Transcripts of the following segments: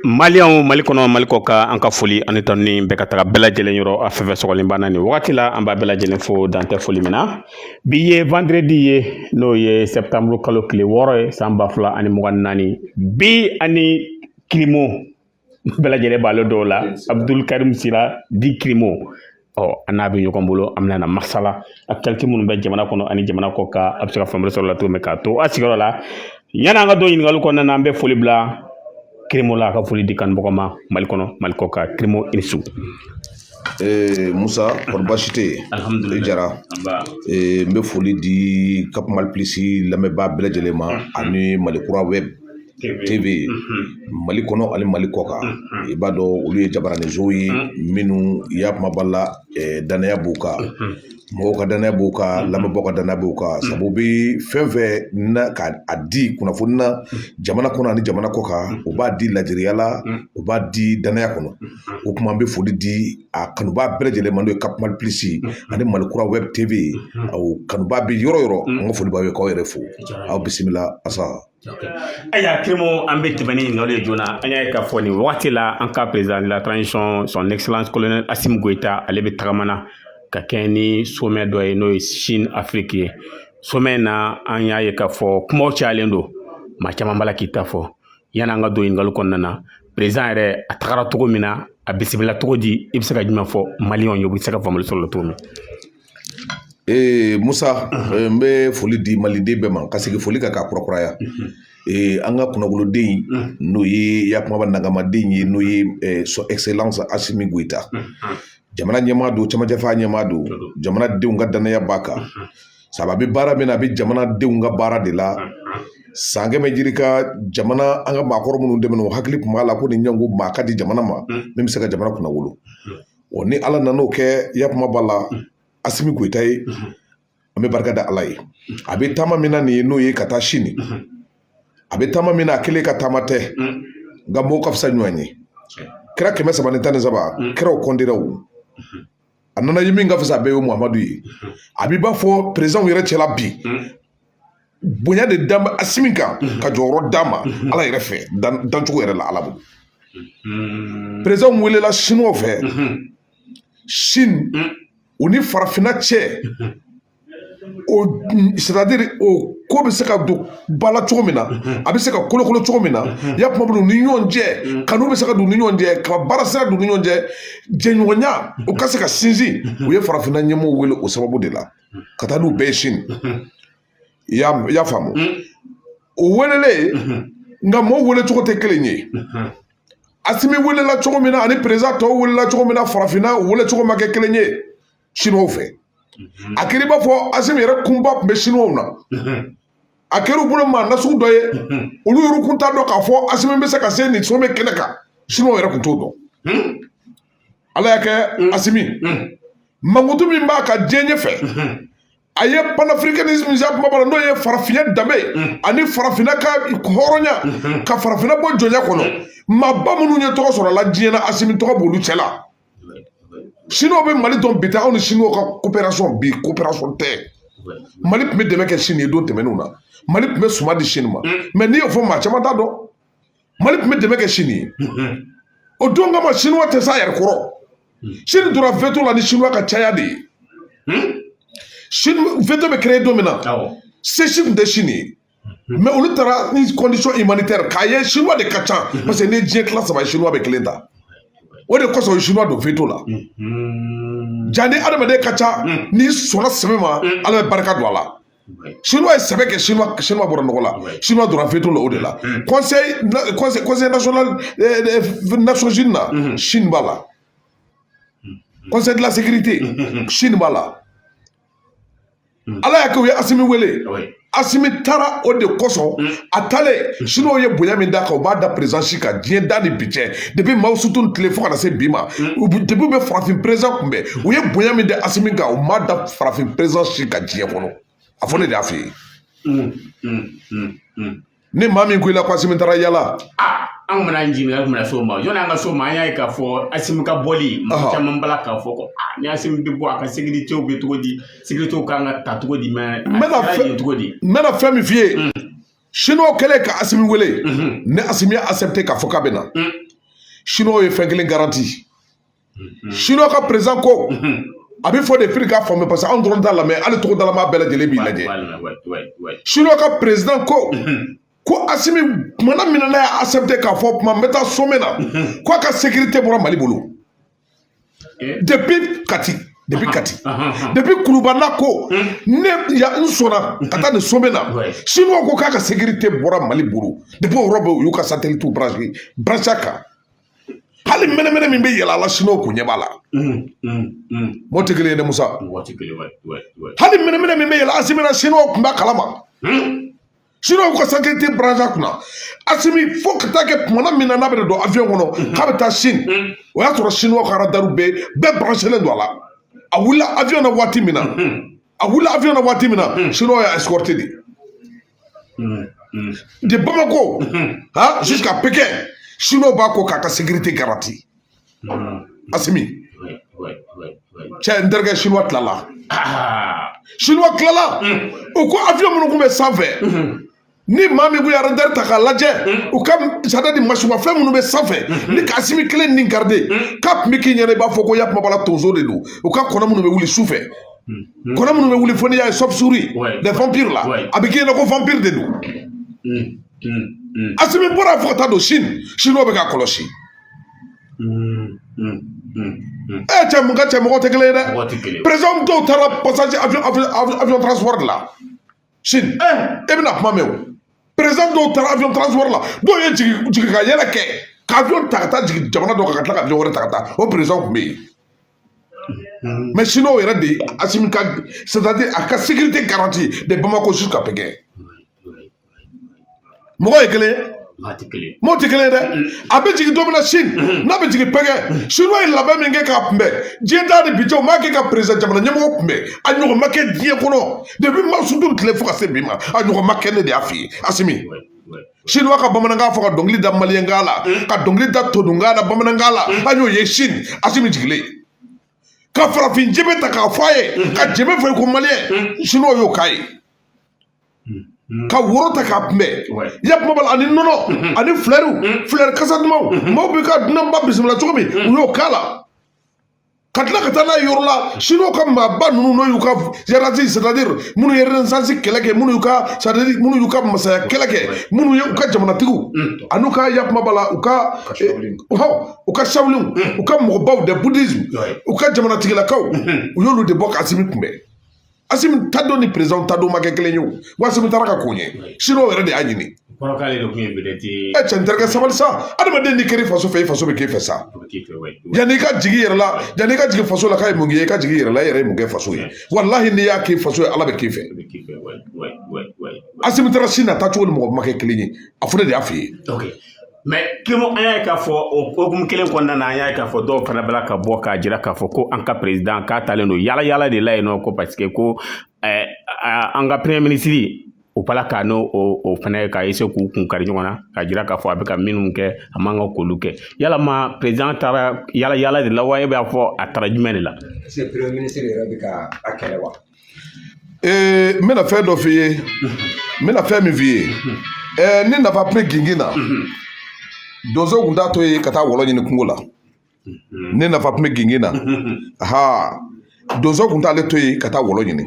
Malian Mali kɔnɔ Mali kɔ ka an ka foli ani tɔni bɛɛ ka taga bɛɛ lajɛlen yɔrɔ a fɛn sɔgɔlen banna ni wagati la an b'a bɛɛ lajɛlen fo dantɛ foli min na bi ye vendredi ye n'o ye septembre kalo tile 6 ye san 2024 bi ani Kilimo bɛɛ lajɛlen b'ale dɔw la Abdul Karim Sira di Kilimo an n'a bɛ ɲɔgɔn bolo an bɛna masala actualité minnu bɛ jamana kɔnɔ ani jamana kɔ ka a bɛ se ka fɛn wɛrɛ sɔrɔ la cogo min k'a to a sigiyɔrɔ la yanni an ka don ɲininkali kɔnɔna na an bɛ foli bila Kilimo la ka foli di kanubagaw ma Mali kɔnɔ Mali kɔ ka Kilimo i ni su. Musa kɔri baasi tɛ yen? Alhamdulilayi jara. N bɛ foli di Cap Mali Plus lamɛnbaa bɛɛ lajɛlen ma ani Malikura web TV Mali kɔnɔ ani Mali kɔ kan i b'a dɔn olu ye jabaranisow ye minnu y'a kumaba la danaya b'u kan mɔgɔw ka danaya b'u kan lamɛnbagaw ka danaya b'u kan sabu bɛ fɛn fɛn na ka a di kunnafoni na jamana kɔnɔ ani jamana kɔ kan u b'a di lajɛriya la u b'a di danaya kɔnɔ o kuma an bɛ foli di a kanubaa bɛɛ lajɛlen ma n'o ye Cap Mali Plus ani Malikura web TV kanubaa bɛ yɔrɔ yɔrɔ an ka foli b'aw ye k'aw yɛrɛ fo aw bisimila asa. Aya Kilimo an bɛ tɛmɛ ni ɲininkali ye joona an y'a ye k'a fɔ nin wagati la an ka président de la transition son excellence colonel Assimi Goïta ale bɛ tagamana ka kɛ ni sommet dɔ ye n'o ye Chine Afrique ye sommet na an y'a ye k'a fɔ kumaw cayalen don maa caman b'a la k'i ta fɔ yanni an ka don ɲininkali kɔnɔna na président yɛrɛ a tagara cogo min na a bisimila cogo di i bɛ se ka jumɛn fɔ maliyɛnw ye u bɛ se ka faamuyali sɔrɔ o la cogo min. Musa n bɛ foli di maliden bɛɛ ma ka segin foli kan k'a kurakuraya an ka kunnafoloden n'o ye yakumaba nagamaden ye n'o ye son excellence Assimi Goïta jamana ɲɛmaa don cɛmancɛfa ɲɛmaa don jamanadenw ka danaya b'a kan sabu a bɛ baara min na a bɛ jamanadenw ka baara de la san kɛmɛ jiri ka jamana an ka maakɔrɔ minnu dɛmɛ o hakili tun b'a la ko ni ɲɔngo maa ka di jamana ma min bɛ se ka jamana kunna wolo ni ala nan'o kɛ yakumaba la Assimi Goïta ye an bɛ barika da ala ye a bɛ taama min na nin ye n'o ye ka taa Sini a bɛ taama min na a kelen ka taama tɛ nka mɔgɔw ka fisa ɲɔgɔn ye kɛra 313 kɛraw kɔndira o a nana ye min ka fisa a bɛɛ ye Muhamadu ye a b'i b'a fɔ président yɛrɛ cɛla bi bonya de d'a ma Assimi kan ka jɔyɔrɔ d'a ma ala yɛrɛ fɛ dancogo yɛrɛ la ala bolo président welela Chinois fɛ Chine u ni farafinna cɛ o c'est-à-dire o ko bɛ se ka don ba la cogo min na a bɛ se ka kolokolo cogo min na ya kuma bolo ni ɲɔgɔn cɛ kanu bɛ se ka don ni ɲɔgɔn cɛ ka baara sira don ni ɲɔgɔn cɛ jɛɲɔgɔnya o ka se ka sinsin u ye farafinna ɲɛmɔgɔw wele o sababu de la ka taa n'u bɛɛ ye Sini i y'a faamu o welelen nka mɔgɔw wele cogo tɛ kelen ye Assimi welela cogo min na ani président tɔw welela cogo min na farafinna wele cogo ma kɛ kelen ye Chinois fɛ a kɛra i b'a fɔ Assimi yɛrɛ kunba tun bɛ Chinois na a kɛra u bolo maa nasugu dɔ ye olu yɛrɛ kun t'a dɔn k'a fɔ Assimi bɛ se ka se nin sommet kɛnɛ kan Chinois yɛrɛ kun t'o dɔn ala y'a kɛ Assimi mankutu min b'a ka diɲɛ ɲɛfɛ a ye panafricanisme kumaba la n'o ye farafinna danbe ani farafinna ka hɔrɔnya ka farafinna bɔ jɔnya kɔnɔ maaba minnu ye tɔgɔ sɔrɔ a la diɲɛ na Assimi tɔgɔ b'olu cɛ la Chinois bɛ Mali dɔn bi ta aw ni Chinois ka coopération bi coopération tɛ Mali tun bɛ dɛmɛ kɛ Chine ye don tɛmɛnenw na Mali tun bɛ suma di Chine ma mais n'i y'o fɔ maa caman t'a dɔn Mali tun bɛ dɛmɛ kɛ Chine ye o don kama Chinois tɛ s'a yɛrɛ kɔrɔ Chine donna veto la ni Chinois ka caya de ye Chine veto bɛ créé don min na sesi tun tɛ Chine ye mais olu taara ni condition humanitaire k'a ye Chinois de ka ca parce que ni diɲɛ tila saba ye Chinois bɛ kelen ta o de kosɔn o Chinois don veto la jaa ni adamaden ka ca n'i sɔnna sɛbɛ ma ala bɛ barika don a la Chinois ye sɛbɛ kɛ Chinois bɔra nɔgɔ la Chinois donna veto la o de la conseil national Nations Unies na Chine b'a la conseil de la sécurité Chine b'a la ala y'a kɛ u ye Assimi wele Assimi taara o de kosɔn a taalen Chinois ye bonya min d'a kan u b'a da président si kan diɲɛ da ni bi cɛ depuis Mao Tse-tung tile fo ka na se bi ma depuis u bɛ farafin président kunbɛn u ye bonya min da Assimi kan u m'a da farafin président si kan diɲɛ kɔnɔ a fɔ ne de y'a f'i ye ni maa min ko i la ko Assimi taara yala an mana jigin an mana so ma jɔn an ka so ma an y'a ye k'a fɔ Assimi ka bɔli mɔgɔ caman bala k'a fɔ ko ni Assimi bɛ bɔ a ka sécuritéw bɛ cogo di sécuritéw kan ka ta cogo di mais a cogo di n bɛna fɛn min f'i ye chinois kɛlɛ ka Assimi wele ne Assimi a accepté k'a fɔ k'a bɛ na chinois ye fɛn kelen garanti chinois ka président ko a bɛ fɔ de firi k'a faamu parce que anw dɔrɔn t'a lamɛn hali togodalama bɛɛ lajɛlen b'i lajɛ chinois ka président ko Assimi kumana min na n'a y'a accepté k'a fɔ kuma n bɛ taa sommet na ko a ka sécurité bɔra Mali bolo depuis Kati depuis Kulubana ko ne n sɔnna ka taa nin sommet na chinois ko k'a ka sécurité bɔra Mali bolo depuis o yɔrɔ bɛ u y'u ka satellite branché a kan hali mɛnɛmɛnɛ min bɛ yɛlɛ a la chinois kun ɲɛ b'a la mɔgɔ tɛ kelen ye dɛ Musa hali mɛnɛmɛnɛ min bɛ yɛlɛ Assimi na chinois kun b'a kalama chinois ka sécurité branché a kunna Assimi fo ka taa kɛ kumana min na n'a bɛ don avion kɔnɔ k'a bɛ taa Chine o y'a sɔrɔ chinois ka radar bɛɛ branché don a la a wulila avion na waati min na chinois y'a escorté de Bamako jusqu'à Pékin chinois b'a ko k'a ka sécurité garantie Assimi cɛ n terikɛ chinois tilala o ko avion minnu tun bɛ sanfɛ ni maa min kun ye radar ta k'a lajɛ u ka c'est-à-dire machimafɛn minnu bɛ sanfɛ ni ka Assimi kelen nin garder k'a tun bɛ k'i ɲɛna i b'a fɔ ko yakumabala tonso de don u ka kɔnɔ minnu bɛ wuli sufɛ kɔnɔ minnu bɛ wuli fo n'i y'a ye chauve-souris les vampires là a bɛ k'i ɲɛna ko vampire de don Assimi bɔra fo ka taa don Chine chinois bɛ k'a kɔlɔsi cɛ mun ka cɛ mɔgɔ tɛ kelen ye dɛ président dɔw taara passager avion transport de la Chine e bɛna kuma mɛn o président dɔw taara avion transport la dɔw ye jigin ka yɛlɛ kɛ ka avion ta ka taa jigin jamana dɔ kan ka tila ka avion wɛrɛ ta ka taa o président tun bɛ yen mais chinois yɛrɛ de Assimi ka c'est-à-dire a ka sécurité garantie de Bamako jusqu'à Pékin mɔgɔ ye kelen ye mɔgɔ tɛ kelen ye dɛ a bɛ jigin don min na Chine n'a bɛ jigin Pékin chinois ye labɛn min kɛ k'a kunbɛn diɲɛ ta ni bi cɛ o m'a kɛ ka président jamana ɲɛmɔgɔ kunbɛn a ɲɔgɔn ma kɛ diɲɛ kɔnɔ depuis Masudu tile fo ka se bi ma a ɲɔgɔn ma kɛ ne de y'a f'i ye Assimi chinois ka bamanankan fɔ ka dɔnkili da maliyɛnkan la ka dɔnkili da todunkan na bamanankan la an y'o ye Chine Assimi jigilen ka farafin jɛbɛ ta k'a fɔ a ye ka jɛbɛ fɔ ko maliyɛn chinois y'o k'a ye ka woro ta k'a kunbɛn yakumabala ani nɔnɔ ani filɛri kasa dumanw maaw bɛ ka dunanba bisimila cogo min u y'o k'a la ka tila ka taa n'a ye yɔrɔ la chinois ka maaba ninnu n'o y'u ka hiérarchie c'est-à-dire minnu ye renaissance kɛlɛ kɛ minnu y'u ka masaya kɛlɛ kɛ minnu ye u ka jamanatigiw an'u ka yakumabala u ka Shaolin u ka mɔgɔbaw de bouddhisme u ka jamanatigilakaw u y'olu de bɔ ka Assimi kunbɛn Assimi ta don ni président ta don ma kɛ kelen ye o wa Assimi taara ka ko ɲɛ chinois yɛrɛ de y'a ɲini cɛ n terikɛ sabali sa adamaden n'i kɛra i faso fɛ i faso bɛ k'e fɛ sa yanni i ka jigin i yɛrɛ la yanni i ka jigin faso la k'a ye mun k'i ye i ka jigin i yɛrɛ la i yɛrɛ ye mun kɛ faso ye walahi n'i y'a k'i faso ye ala bɛ k'i fɛ Assimi taara Chine a taacogo ni mɔgɔ ma kɛ kelen ye a fɔ ne de y'a f'i ye mais Clément an y'a ye k'a fɔ o hokumu kelen kɔnɔna na an y'a ye k'a fɔ dɔw fana bɛla ka bɔ k'a jira k'a fɔ ko an ka président k'a talen don yala de la yen nɔ ko parce que ko an ka premier ministre o bala ka n'o o fana ka ese k'u kun kari ɲɔgɔn na ka jira k'a fɔ a bɛ ka minnu kɛ a man ka k'olu kɛ yalama président taara yala de la wa e b'a fɔ a taara jumɛn de la est-ce que premier ministre yɛrɛ bɛ ka a kɛlɛ wa n bɛna fɛn dɔ f'i ye n bɛna fɛn min f'i ye ni nafa pe gingin na donso kun t'a to ye ka taa wɔlɔ ɲini kungo la ne nafa tun bɛ gingin na donso kun t'ale to ye ka taa wɔlɔ ɲini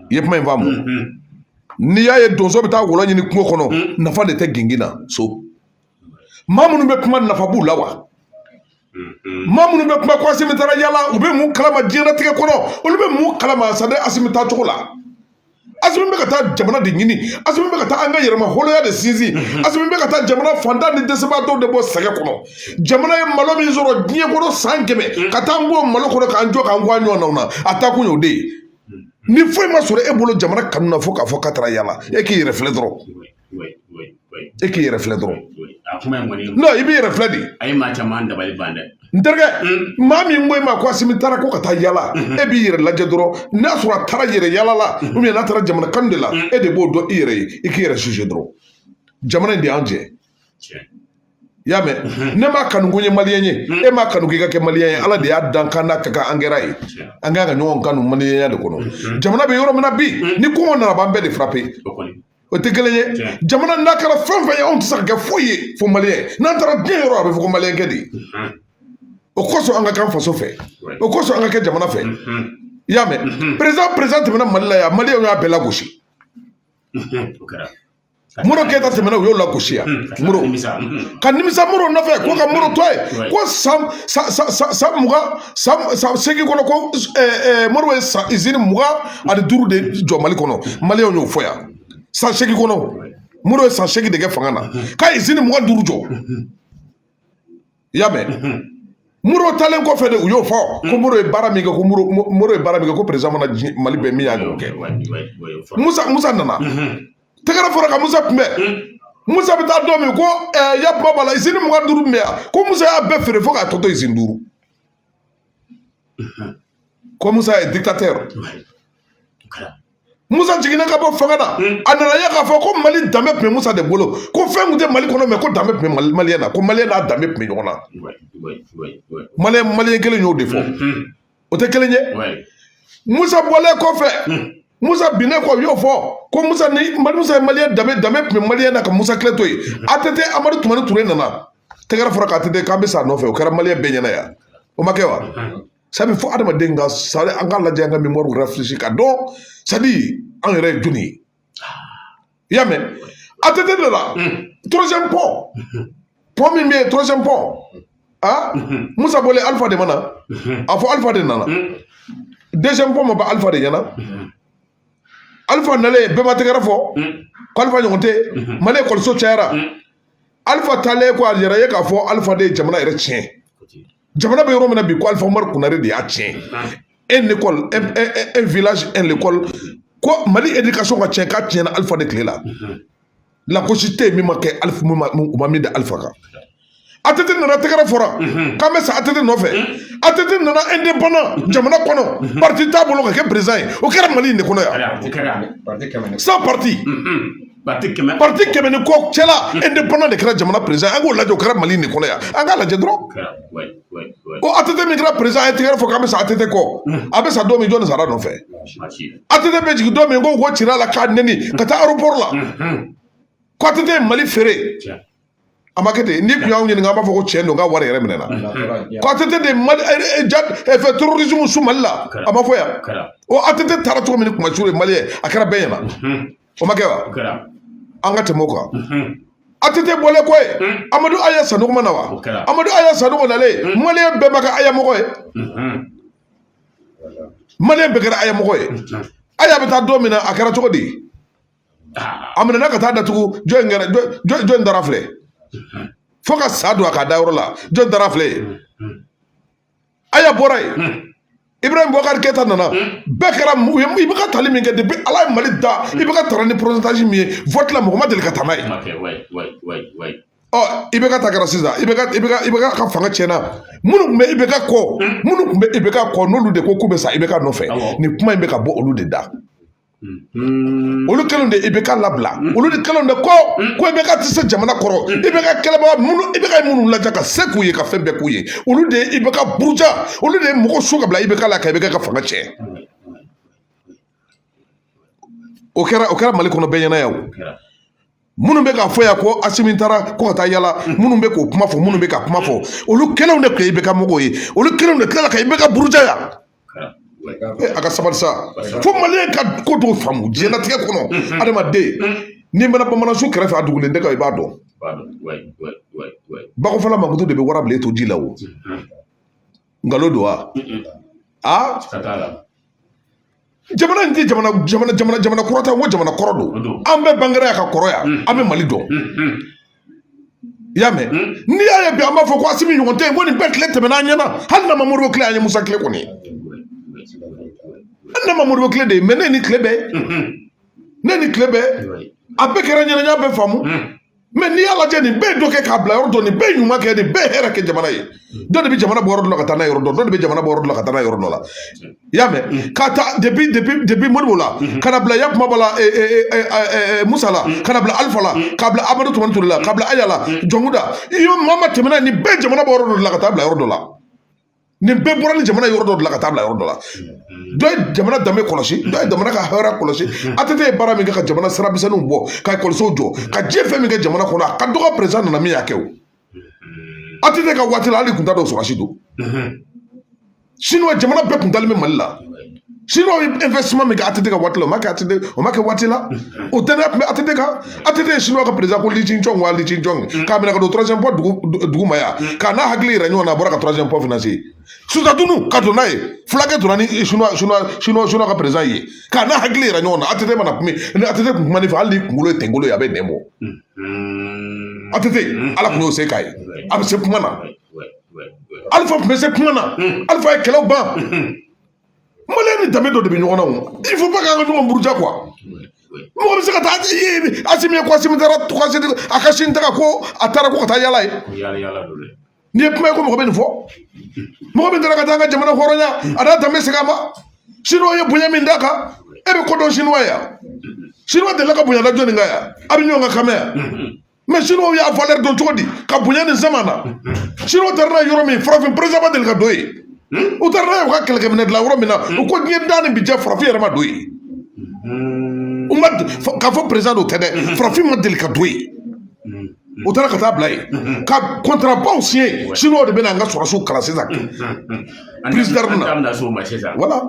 i ye kuma in faamu n'i y'a ye donso bɛ taa wɔlɔ ɲini kungo kɔnɔ nafa de tɛ gingin na so maa minnu bɛ kuma nafa b'u la wa maa minnu bɛ kuma ko Assimi taara yala u bɛ mun kalama diɲɛlatigɛ kɔnɔ olu bɛ mun kalama sani Assimi taa cogo la Assimi bɛ ka taa jamana de ɲini Assimi bɛ ka taa an ka yɛrɛma hɔrɔnya de sinsin Assimi bɛ ka taa jamana fantan ni dɛsɛbaatɔw de bɔ sɛgɛ kɔnɔ jamana ye malo min sɔrɔ diɲɛ kɔnɔ san 100 ka taa an bɔ malo kɔnɔ k'an jɔ k'an kɔ an ɲɔgɔnnaw na a taa kun y'o de ye ni foyi ma sɔrɔ e bolo jamana kanu na fo k'a fɔ k'a taara yala e k'i yɛrɛ filɛ dɔrɔn e k'i yɛrɛ filɛ dɔrɔn non i b'i yɛrɛ filɛ de a ye maa caman dabali ban dɛ n terikɛ maa min ko e ma ko Assimi taara ko ka taa yala e b'i yɛrɛ lajɛ dɔrɔn n'a sɔrɔ a taara yɛrɛ yala la ou bien n'a taara jamana kanu de la e de b'o dɔn i yɛrɛ ye i k'i yɛrɛ juger dɔrɔn jamana in de y'an jɛ i y'a mɛn ne m'a kanu ko n ye maliyɛn ye e m'a kanu k'i ka kɛ maliyɛn ye ala de y'a dan kan n'a ka kan an kɛra ye an kan ka ɲɔgɔn kanu maliyɛnya de kɔnɔ jamana bɛ yɔrɔ min na bi ni kɔngɔ nana b'an bɛɛ de frappé o tɛ kelen ye jamana n'a kɛra fɛn fɛn ye anw tɛ se ka kɛ foyi ye fo maliyɛn n'an taara diɲɛ yɔrɔ a bɛ fɔ ko maliyɛn kɛ de o kosɔn an ka k'an faso fɛ o kosɔn an ka kɛ jamana fɛ i y'a mɛn perezan tɛmɛna mali la yan maliyɛnw y'a bɛɛ lagosi Moro Keita tɛmɛna u y'o lagosi yan ka nimisa Moro nɔfɛ ko ka Moro to yen ko san 8 kɔnɔ ko Moro ye usine 25 de jɔ Mali kɔnɔ maliyɛnw y'o fɔ yan san 8 kɔnɔ Moro ye san 8 de kɛ fanga na k'a usine 25 jɔ i y'a mɛn Moro talen kɔfɛ de u y'o fɔ ko Moro ye baara min kɛ ko Moro ye baara min kɛ ko perezan mana Mali bɛɛ min y'a ɲɔgɔn kɛ Musa nana tɛgɛrɛ fɔra ka Musa kunbɛn Musa bɛ taa don min ko Yakuba b'a la usine 25 bɛ yan ko Musa y'a bɛɛ feere fo k'a tɔ to usine 5 ko Musa ye dictateur Musa jiginna ka bɔ fanga na a nana ye k'a fɔ ko Mali danbe tun bɛ Musa de bolo ko fɛn tun tɛ Mali kɔnɔ mɛ ko danbe tun bɛ maliyɛn na ko maliyɛn n'a danbe tun bɛ ɲɔgɔn na maliyɛn kelen y'o de fɔ o tɛ kelen ye Musa bɔlen kɔfɛ Musa binnen kɔ u y'o fɔ ko Musa ye maliyɛn danbe tun bɛ maliyɛn na ka Musa tile to yen ATT Amadu Tumani Ture nana tɛgɛrɛ fɔra ka ATT k'an bɛ sa nɔfɛ o kɛra maliyɛn bɛɛ ɲɛna yan o ma kɛ wa sabu fo adamaden ka sari an ka lajɛ an ka mémoire réfléchir ka dɔn sadi an yɛrɛ ye joli ye i y'a mɛn ATT de la troisième pont min bɛ yen troisième pont Musa bɔlen Alpha de mana a fɔ Alpha de nana deuxième pont ma ba Alpha de ɲɛna Alpha nalen bɛɛ ma tɛgɛrɛ fɔ ko Alpha ɲɔgɔn tɛ Mali ekɔliso cayara Alpha taalen ko a yɛrɛ ye k'a fɔ Alpha de ye jamana yɛrɛ tiɲɛ jamana bɛ yɔrɔ min na bi ko Alpha Umaru Kunare de y'a tiɲɛ un école un village un école ko Mali éducation ka tiɲɛ k'a tiɲɛna Alpha de tile la lagosi tɛ yen min ma kɛ Alpha u ma min da Alpha kan ATT nana tɛgɛrɛ fɔra k'an bɛ sa ATT nɔfɛ ATT nana indépendant jamana kɔnɔ parti t'a bolo ka kɛ président ye o kɛra Mali in de kɔnɔ yan sans parti parti kɛmɛ ni kɔ cɛla indépendant de kɛra jamana président an k'o lajɛ o kɛra Mali in de kɔnɔ yan an k'a lajɛ dɔrɔn ko ATT min kɛra président a ye tɛgɛrɛ fɔ k'an bɛ sa ATT kɔ a bɛ sa don min jɔnni sara nɔfɛ ATT bɛ jigin don min ko cira la k'a nɛni ka taa aéroport la ko ATT ye Mali feere a ma kɛ ten n'i kun y'anw ɲininka an b'a fɔ ko tiɲɛ don k'a wari yɛrɛ minɛ na ko ATT de Mali fɛ terrorisme su Mali la a ma fɔ yan o ATT taara cogo min ni Kumasuru ye maliyɛn a kɛra bɛɛ ɲɛna o ma kɛ wa an ka tɛmɛ o kan ATT bɔlen kɔ ye Amadu Aya Sanogo na wa Amadu Aya Sanogo nalen maliyɛn bɛɛ ma kɛ Aya mɔgɔ ye maliyɛn bɛɛ kɛra Aya mɔgɔ ye Aya bɛ taa don min na a kɛra cogo di a minɛna ka taa datugu jɔn dara filɛ fo ka sa don a ka da yɔrɔ la jɔn dara filɛ Aya bɔra yen Ibrahim Boubacar Keita nana bɛɛ kɛra i bɛ ka tali min kɛ depuis Ala ye Mali da i bɛ ka tara ni pourcentage min ye vote la mɔgɔ ma deli ka taa n'a ye ɔ IBK ta kɛra sisan IBK ka fanga tiɲɛna minnu tun bɛ IBK kɔ minnu tun bɛ IBK kɔ n'olu de ko k'u bɛ sa IBK nɔfɛ nin kuma in bɛ ka bɔ olu de da olu kɛlen de IBK labila olu de kɛlen de ko IBK tɛ se jamana kɔrɔ IBK kɛlɛbaga minnu IBK ye minnu lajɛ ka se k'u ye ka fɛn bɛɛ k'u ye olu de ye IBK buruja olu de ye mɔgɔ su ka bila IBK la ka IBK ka fanga tiɲɛ o kɛra Mali kɔnɔ bɛɛ ɲɛna yan o minnu bɛ k'a fɔ yan ko Asimi taara ko ka taa yala minnu bɛ k'o kuma fɔ minnu bɛ ka kuma fɔ olu kelenw de tun ye IBK mɔgɔw ye olu kelenw de tilala ka IBK buruja yan a ka sabali sa fo maliyɛn ka ko dɔw faamu diɲɛlatigɛ kɔnɔ adamaden n'i mɛna bamanansu kɛrɛfɛ a dugulen tɛ kan i b'a dɔn bakɔfala mankutu de bɛ wara bilen to ji la o nkalon don wa jamana in tɛ jamana kɔrɔ tɛ n ko jamana kɔrɔ don an bɛɛ bangera yan ka kɔrɔ yan an bɛ Mali dɔn i y'a mɛn n'i y'a ye bi an b'a fɔ ko Asimi ɲɔgɔn tɛ yen ko nin bɛɛ tile tɛmɛna an ɲɛna hali n'a ma Modibo tile an ye Musa tile kɔni hali n'a ma Modibo tile de ye mɛ ne ni tile bɛɛ a bɛɛ kɛra ɲɛnajɛ bɛɛ faamu mɛ n'i y'a lajɛ nin bɛɛ ye dɔ kɛ k'a bila yɔrɔ dɔ nin bɛɛ ye ɲuman kɛ nin bɛɛ ye hɛrɛ kɛ jamana ye dɔ de bɛ jamana bɔ yɔrɔ dɔ la ka taa n'a yɔrɔ dɔ dɔ de bɛ jamana bɔ yɔrɔ dɔ la ka taa n'a yɔrɔ dɔ la i y'a mɛn k'a ta depuis Modibo la ka na bila Yakuba la Musa la ka na bila Alpha la k'a bila Amadu Tumani Ture la k'a bila Aya la Jɔnkuda i ye maa tɛmɛna nin bɛɛ jamana bɔ yɔrɔ dɔ la ka taa bila yɔrɔ dɔ la nin bɛɛ bɔra ni jamana yɔrɔ dɔ de la ka taa bila yɔrɔ dɔ la dɔ ye jamana danbe kɔlɔsi dɔ ye jamana ka hɛrɛ kɔlɔsi ATT ye baara min kɛ ka jamana siramisɛnninw bɔ ka ekɔlisow jɔ ka diɲɛ fɛn min kɛ jamana kɔnɔ a ka dɔgɔ président nana min y'a kɛ o ATT ka waati la hali kun t'a dɔn sɔrɔsi don sinon jamana bɛɛ kun dalen bɛ Mali la sinon investissement min kɛ ATT ka waati la o ma kɛ waati la o danaya tun bɛ ATT kan ATT ye sinon ka président ko Li Ching-chong wa Li Ching-chong k'a minɛ ka don troisième port dugu ma yan k'a n'a hakili yɛrɛ ɲɔgɔn na a bɔra ka troisième port financer Sunjatunu ka don n'a ye fulakɛ donna ni chinois ka président ye k'a n'a hakili yɛrɛ ɲɔgɔn na ATT mana kun ni ATT kun kuma ne fɛ hali ni kunkolo ye tɛnkolo ye a bɛ nɛn bɔ ATT ala kun y'o se k'a ye a bɛ se kuma na Alifa tun bɛ se kuma na Alifa ye kɛlɛw ban Malien ni danbe dɔ de bɛ ɲɔgɔn na o il faut pas k'an ka ɲɔgɔn buruja quoi mɔgɔ bɛ se ka taa Asimi ye ko Asimi taara a ka sini taga ko a taara ko ka taa yala ye n'i ye kuma ye ko mɔgɔ bɛ nin fɔ mɔgɔ min taara ka taa an ka jamana hɔrɔnya a n'a danbe segin a ma chinois ye bonya min d'a kan e bɛ ko dɔn chinois yan chinois delila ka bonya da jɔnni kan yan a bɛ ɲɔgɔn kan kamɛ yan mais chinois y'a valeur dɔn cogo di ka bonya nin zaman na chinois taara n'a yɔrɔ min farafin président ma deli ka don yen u taara n'a ye u ka kɛlɛkɛminɛ dilan yɔrɔ min na u ko diɲɛ da ni bi jɛ farafin yɛrɛ ma don yen u ma k'a fɔ président dɔ tɛ dɛ farafin ma deli ka don yen u taara ka taa bila yen ka contrat baw signé chinois de bɛ na an ka sɔrɔsiw kalan sisan président na voilà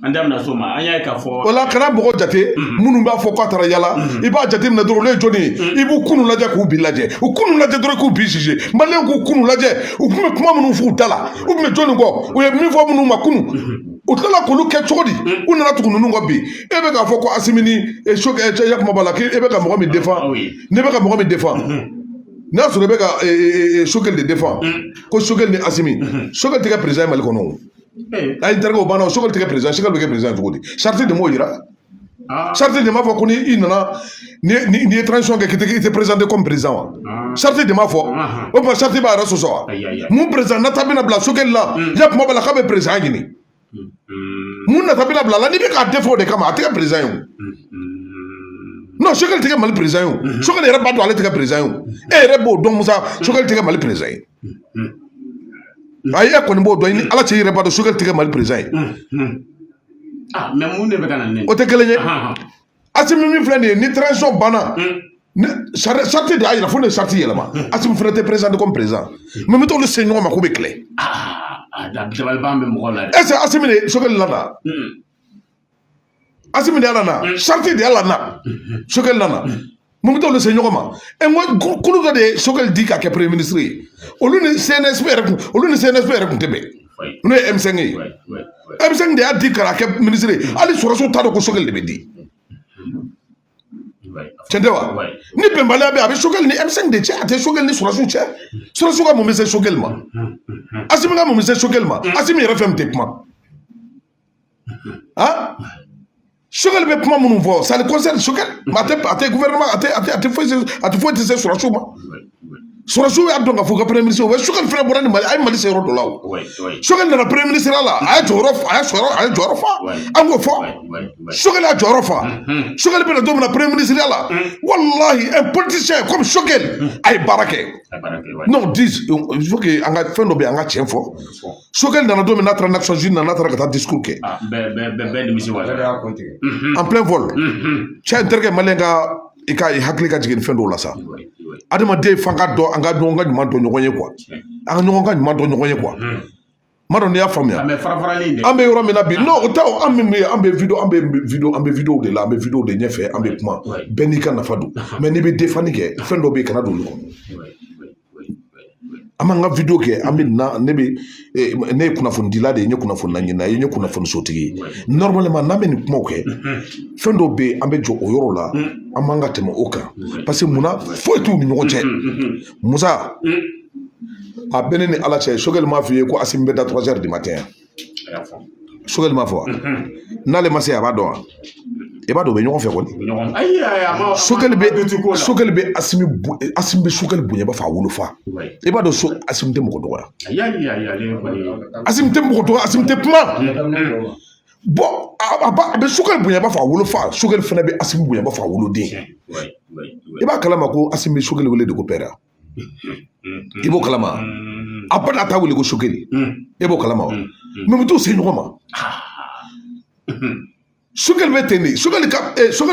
an da bɛna s'o ma an y'a ye k'a fɔ wala kana mɔgɔ jate minnu b'a fɔ k'a taara yala i b'a jate minɛ dɔrɔn olu ye jɔnni ye i b'u kunu lajɛ k'u bi lajɛ u kunu lajɛ dɔrɔn k'u bi jugé maliyɛn k'u kunu lajɛ u tun bɛ kuma minnu f'u da la u tun bɛ jɔnni kɔ u ye min fɔ minnu ma kunu u tilala k'olu kɛ cogo di u nana tugu ninnu kɔ bi e bɛ k'a fɔ ko Asimi ni Yakuma b'a la k'e bɛ ka mɔgɔ min défend ne bɛ ka mɔgɔ min défend n'a y'a sɔrɔ i bɛ ka Choguel de défend ko Choguel ni Asimi Choguel tɛ kɛ président ye Mali kɔnɔ o a ye n terikɛw banna o Choguel tɛ kɛ président Choguel bɛ kɛ président cogo di charte de m'o yira charte de m'a fɔ ko ni i nana n'i ye transition kɛ k'i tɛ présenté comme président wa charte de m'a fɔ o tuma charte b'a yɛrɛ sɔsɔ wa mun président nata bɛna bila Choguel la Yakuma b'a la k'a bɛ président ɲini mun nata bɛna bila la n'i bɛ k'a défend o de kama a tɛ kɛ président ye o non Choguel tɛ kɛ Mali président ye o Choguel yɛrɛ b'a dɔn ale tɛ kɛ président ye o e yɛrɛ b'o dɔn Musa Choguel tɛ kɛ Mali président ye ayi e kɔni b'o dɔn ni Ala cɛ i yɛrɛ b'a dɔn Choguel tɛ kɛ Mali président ye mais mun de bɛ ka na ne o tɛ kelen ye Asimi min filɛ nin ye ni transition banna charte de y'a yira fo ne charte yɛlɛma Asimi fana tɛ présenté comme président mais n bɛ t'olu se ɲɔgɔn ma k'u bɛ kɛlɛ dabaliban bɛ mɔgɔ la dɛ est-ce que Asimi de Choguel nana Asimi de y'a nana charte de y'a nana Choguel nana mun bɛ t'olu se ɲɔgɔn ma ɛ n ko kulu dɔ de ye Choguel di ka kɛ premier ministre ye olu ni CNSP yɛrɛ kun tɛ bɛn n'o ye M5 ye M5 de y'a di ka kɛ ministre ye hali sɔrɔsiw t'a dɔn ko Choguel de bɛ di tiɲɛ tɛ wa ni bɛnbaliya bɛ a bɛ Choguel ni M5 de cɛ a tɛ Choguel ni sɔrɔsiw cɛ sɔrɔsiw ka mun bɛ se Choguel ma Asimi ka mun bɛ se Choguel ma Asimi yɛrɛ fɛn min tɛ kuma ah Choguel bɛ kuma minnu fɔ ça le concerne Choguel mais a tɛ gouvernement a tɛ foyi tɛ se sɔrɔsiw ma sɔrɔsiw y'a dɔn k'a fɔ ka premier ministre wa Choguel fana bɔra ni Mali a ye Mali se yɔrɔ dɔ la o Choguel nana premier ministre la a ye jɔyɔrɔ fa an k'o fɔ Choguel y'a jɔyɔrɔ fa Choguel bɛna don min na premier ministre la walahi un politicien comme Choguel a ye baara kɛ non dis il faut que an ka fɛn dɔ bɛ yen an ka tiɲɛ fɔ Choguel nana don min n'a taara Nations Unies n'a taara ka taa discours kɛ en plein vol cɛ n terikɛ maliyɛn ka i ka hakili ka jigin fɛn dɔw la sa adamaden f'an ka dɔn an ka ɲɔgɔn ka ɲuman dɔn ɲɔgɔn ye quoi an ka ɲɔgɔn ka ɲuman dɔn ɲɔgɔn ye quoi ma dɔn n'i y'a faamuya an bɛ yɔrɔ min na bi non o tɛ an min bɛ an bɛ vidéo de la an bɛ vidéo de ɲɛfɛ an bɛ kuma bɛɛ n'i ka nafa don mais n'i bɛ défendre kɛ fɛn dɔ bɛ yen kana don olu kɔnɔ an b'an ka vidéo kɛ an bɛ na ne ye kunnafonidila de ye n ye kunnafoni ɲini ye n ye kunnafoni sotigi ye normalement n'an bɛ nin kumaw kɛ fɛn dɔw bɛ yen an bɛ jɔ o yɔrɔ la an b'an ka tɛmɛ o kan parce que munna foyi t'u ni ɲɔgɔn cɛ Musa a bɛ ne ni Ala cɛ Choguel m'a f'i ye ko Asimi bɛ da 3 heures du matin Choguel m'a fɔ wa n'ale ma se a b'a dɔn wa i b'a dɔn u bɛ ɲɔgɔn fɛ kɔni Choguel bɛ Asimi bɛ Choguel bonya i b'a fɔ a wolofa i b'a dɔn Asimi tɛ mɔgɔ dɔgɔya Asimi tɛ mɔgɔ dɔgɔya Asimi tɛ kuma bon a bɛ Choguel bonya i b'a fɔ a wolofa Choguel fana bɛ Asimi bonya i b'a fɔ a woloden i b'a kalama ko Asimi bɛ Choguel wele de ko père i b'o kalama a bada taa wele ko sokɛli e b'o kalama wa mɛ u t'u se ɲɔgɔn ma sokɛli bɛ ten de sokɛli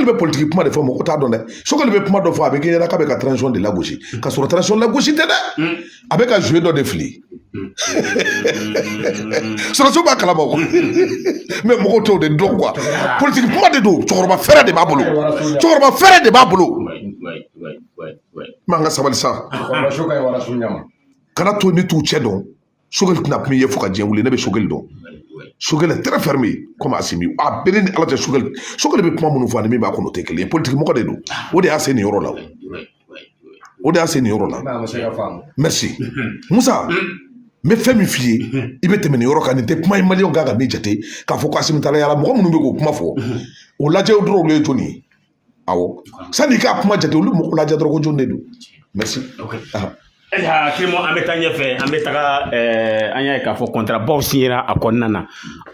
bɛ politiki kuma de fɔ mɔgɔ t'a dɔn dɛ sokɛli bɛ kuma dɔ fɔ a bɛ k'i ɲɛna k'a bɛ ka transition de lagosi ka sɔrɔ transition lagosi tɛ dɛ a bɛ ka jouer dɔ de fili sɔrɔso b'a kalama quoi mɛ mɔgɔw t'o de dɔn quoi politiki kuma de don cɛkɔrɔba fɛrɛ de b'a bolo cɛkɔrɔba fɛrɛ de b'a bolo m'an ka sabali sa kana to ni t'u cɛ dɔn sokɛli tɛna kuma i ye fo ka diɲɛ wuli ne bɛ sokɛli dɔn sokɛli très fermé comme Asimi a bɛɛ ni ala tɛ sokɛli bɛ kuma minnu fɔ ani min b'a kɔnɔ o tɛ kelen ye politique mɔgɔ de don o de y'a se nin yɔrɔ la o de y'a se nin yɔrɔ la merci Musa n bɛ fɛn min f'i ye i bɛ tɛmɛ nin yɔrɔ kan nin tɛ kuma ye maliyɛnw kan ka min jate k'a fɔ ko Asimi taara yala mɔgɔ minnu bɛ k'o kuma fɔ o lajɛ dɔrɔn olu ye jɔnni ye awɔ sanni i k'a kuma jate olu mɔgɔ lajɛ dɔrɔn ko jɔn de don merci. Kirimo an bɛ taa ɲɛfɛ an bɛ taga an y'a ye k'a fɔ contrat baw signera a kɔnɔna na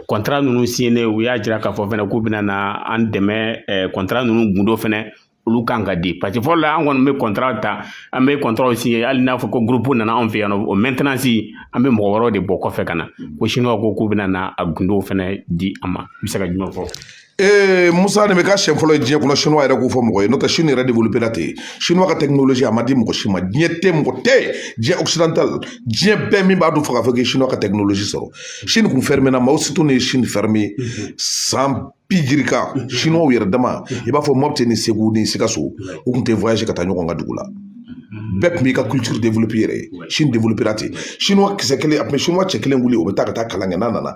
contrat ninnu signé u y'a jira k'a fɔ fɛnɛ k'u bɛna na an dɛmɛ contrat ninnu gundo fɛnɛ olu kan ka di parce que fɔlɔ la an kɔni bɛ contrat ta an bɛ contrat signé hali n'a fɔ ko groupe nana anw fɛ yan nɔ o maintenance an bɛ mɔgɔ wɛrɛw de bɔ kɔfɛ ka na ko chinois ko k'u bɛna na a gundow fɛnɛ di an ma i bɛ se ka jumɛn fɔ. Musa nin bɛ ka siɲɛ fɔlɔ ye diɲɛ kɔnɔ chinois yɛrɛ k'o fɔ mɔgɔ ye n'o tɛ Chine yɛrɛ développé la ten chinois ka technologie a ma di mɔgɔ si ma diɲɛ tɛ mɔgɔ tɛ diɲɛ occidental diɲɛ bɛɛ min b'a dɔn fɔ k'a fɔ k'i chinois ka technologie sɔrɔ Chine kun fermé na Mao Tse-tung ye Chine fermé san bi jirika chinois yɛrɛ dama i b'a fɔ Mopti ni Segu ni Sikaso u kun tɛ voyager ka taa ɲɔgɔn ka dugu la bɛɛ tun b'i ka culture développé yɛrɛ ye Chine développé la ten chinois kisɛ kelen a tun bɛ chinois cɛ kelen wuli o bɛ taa ka taa kalan kɛ n'a nana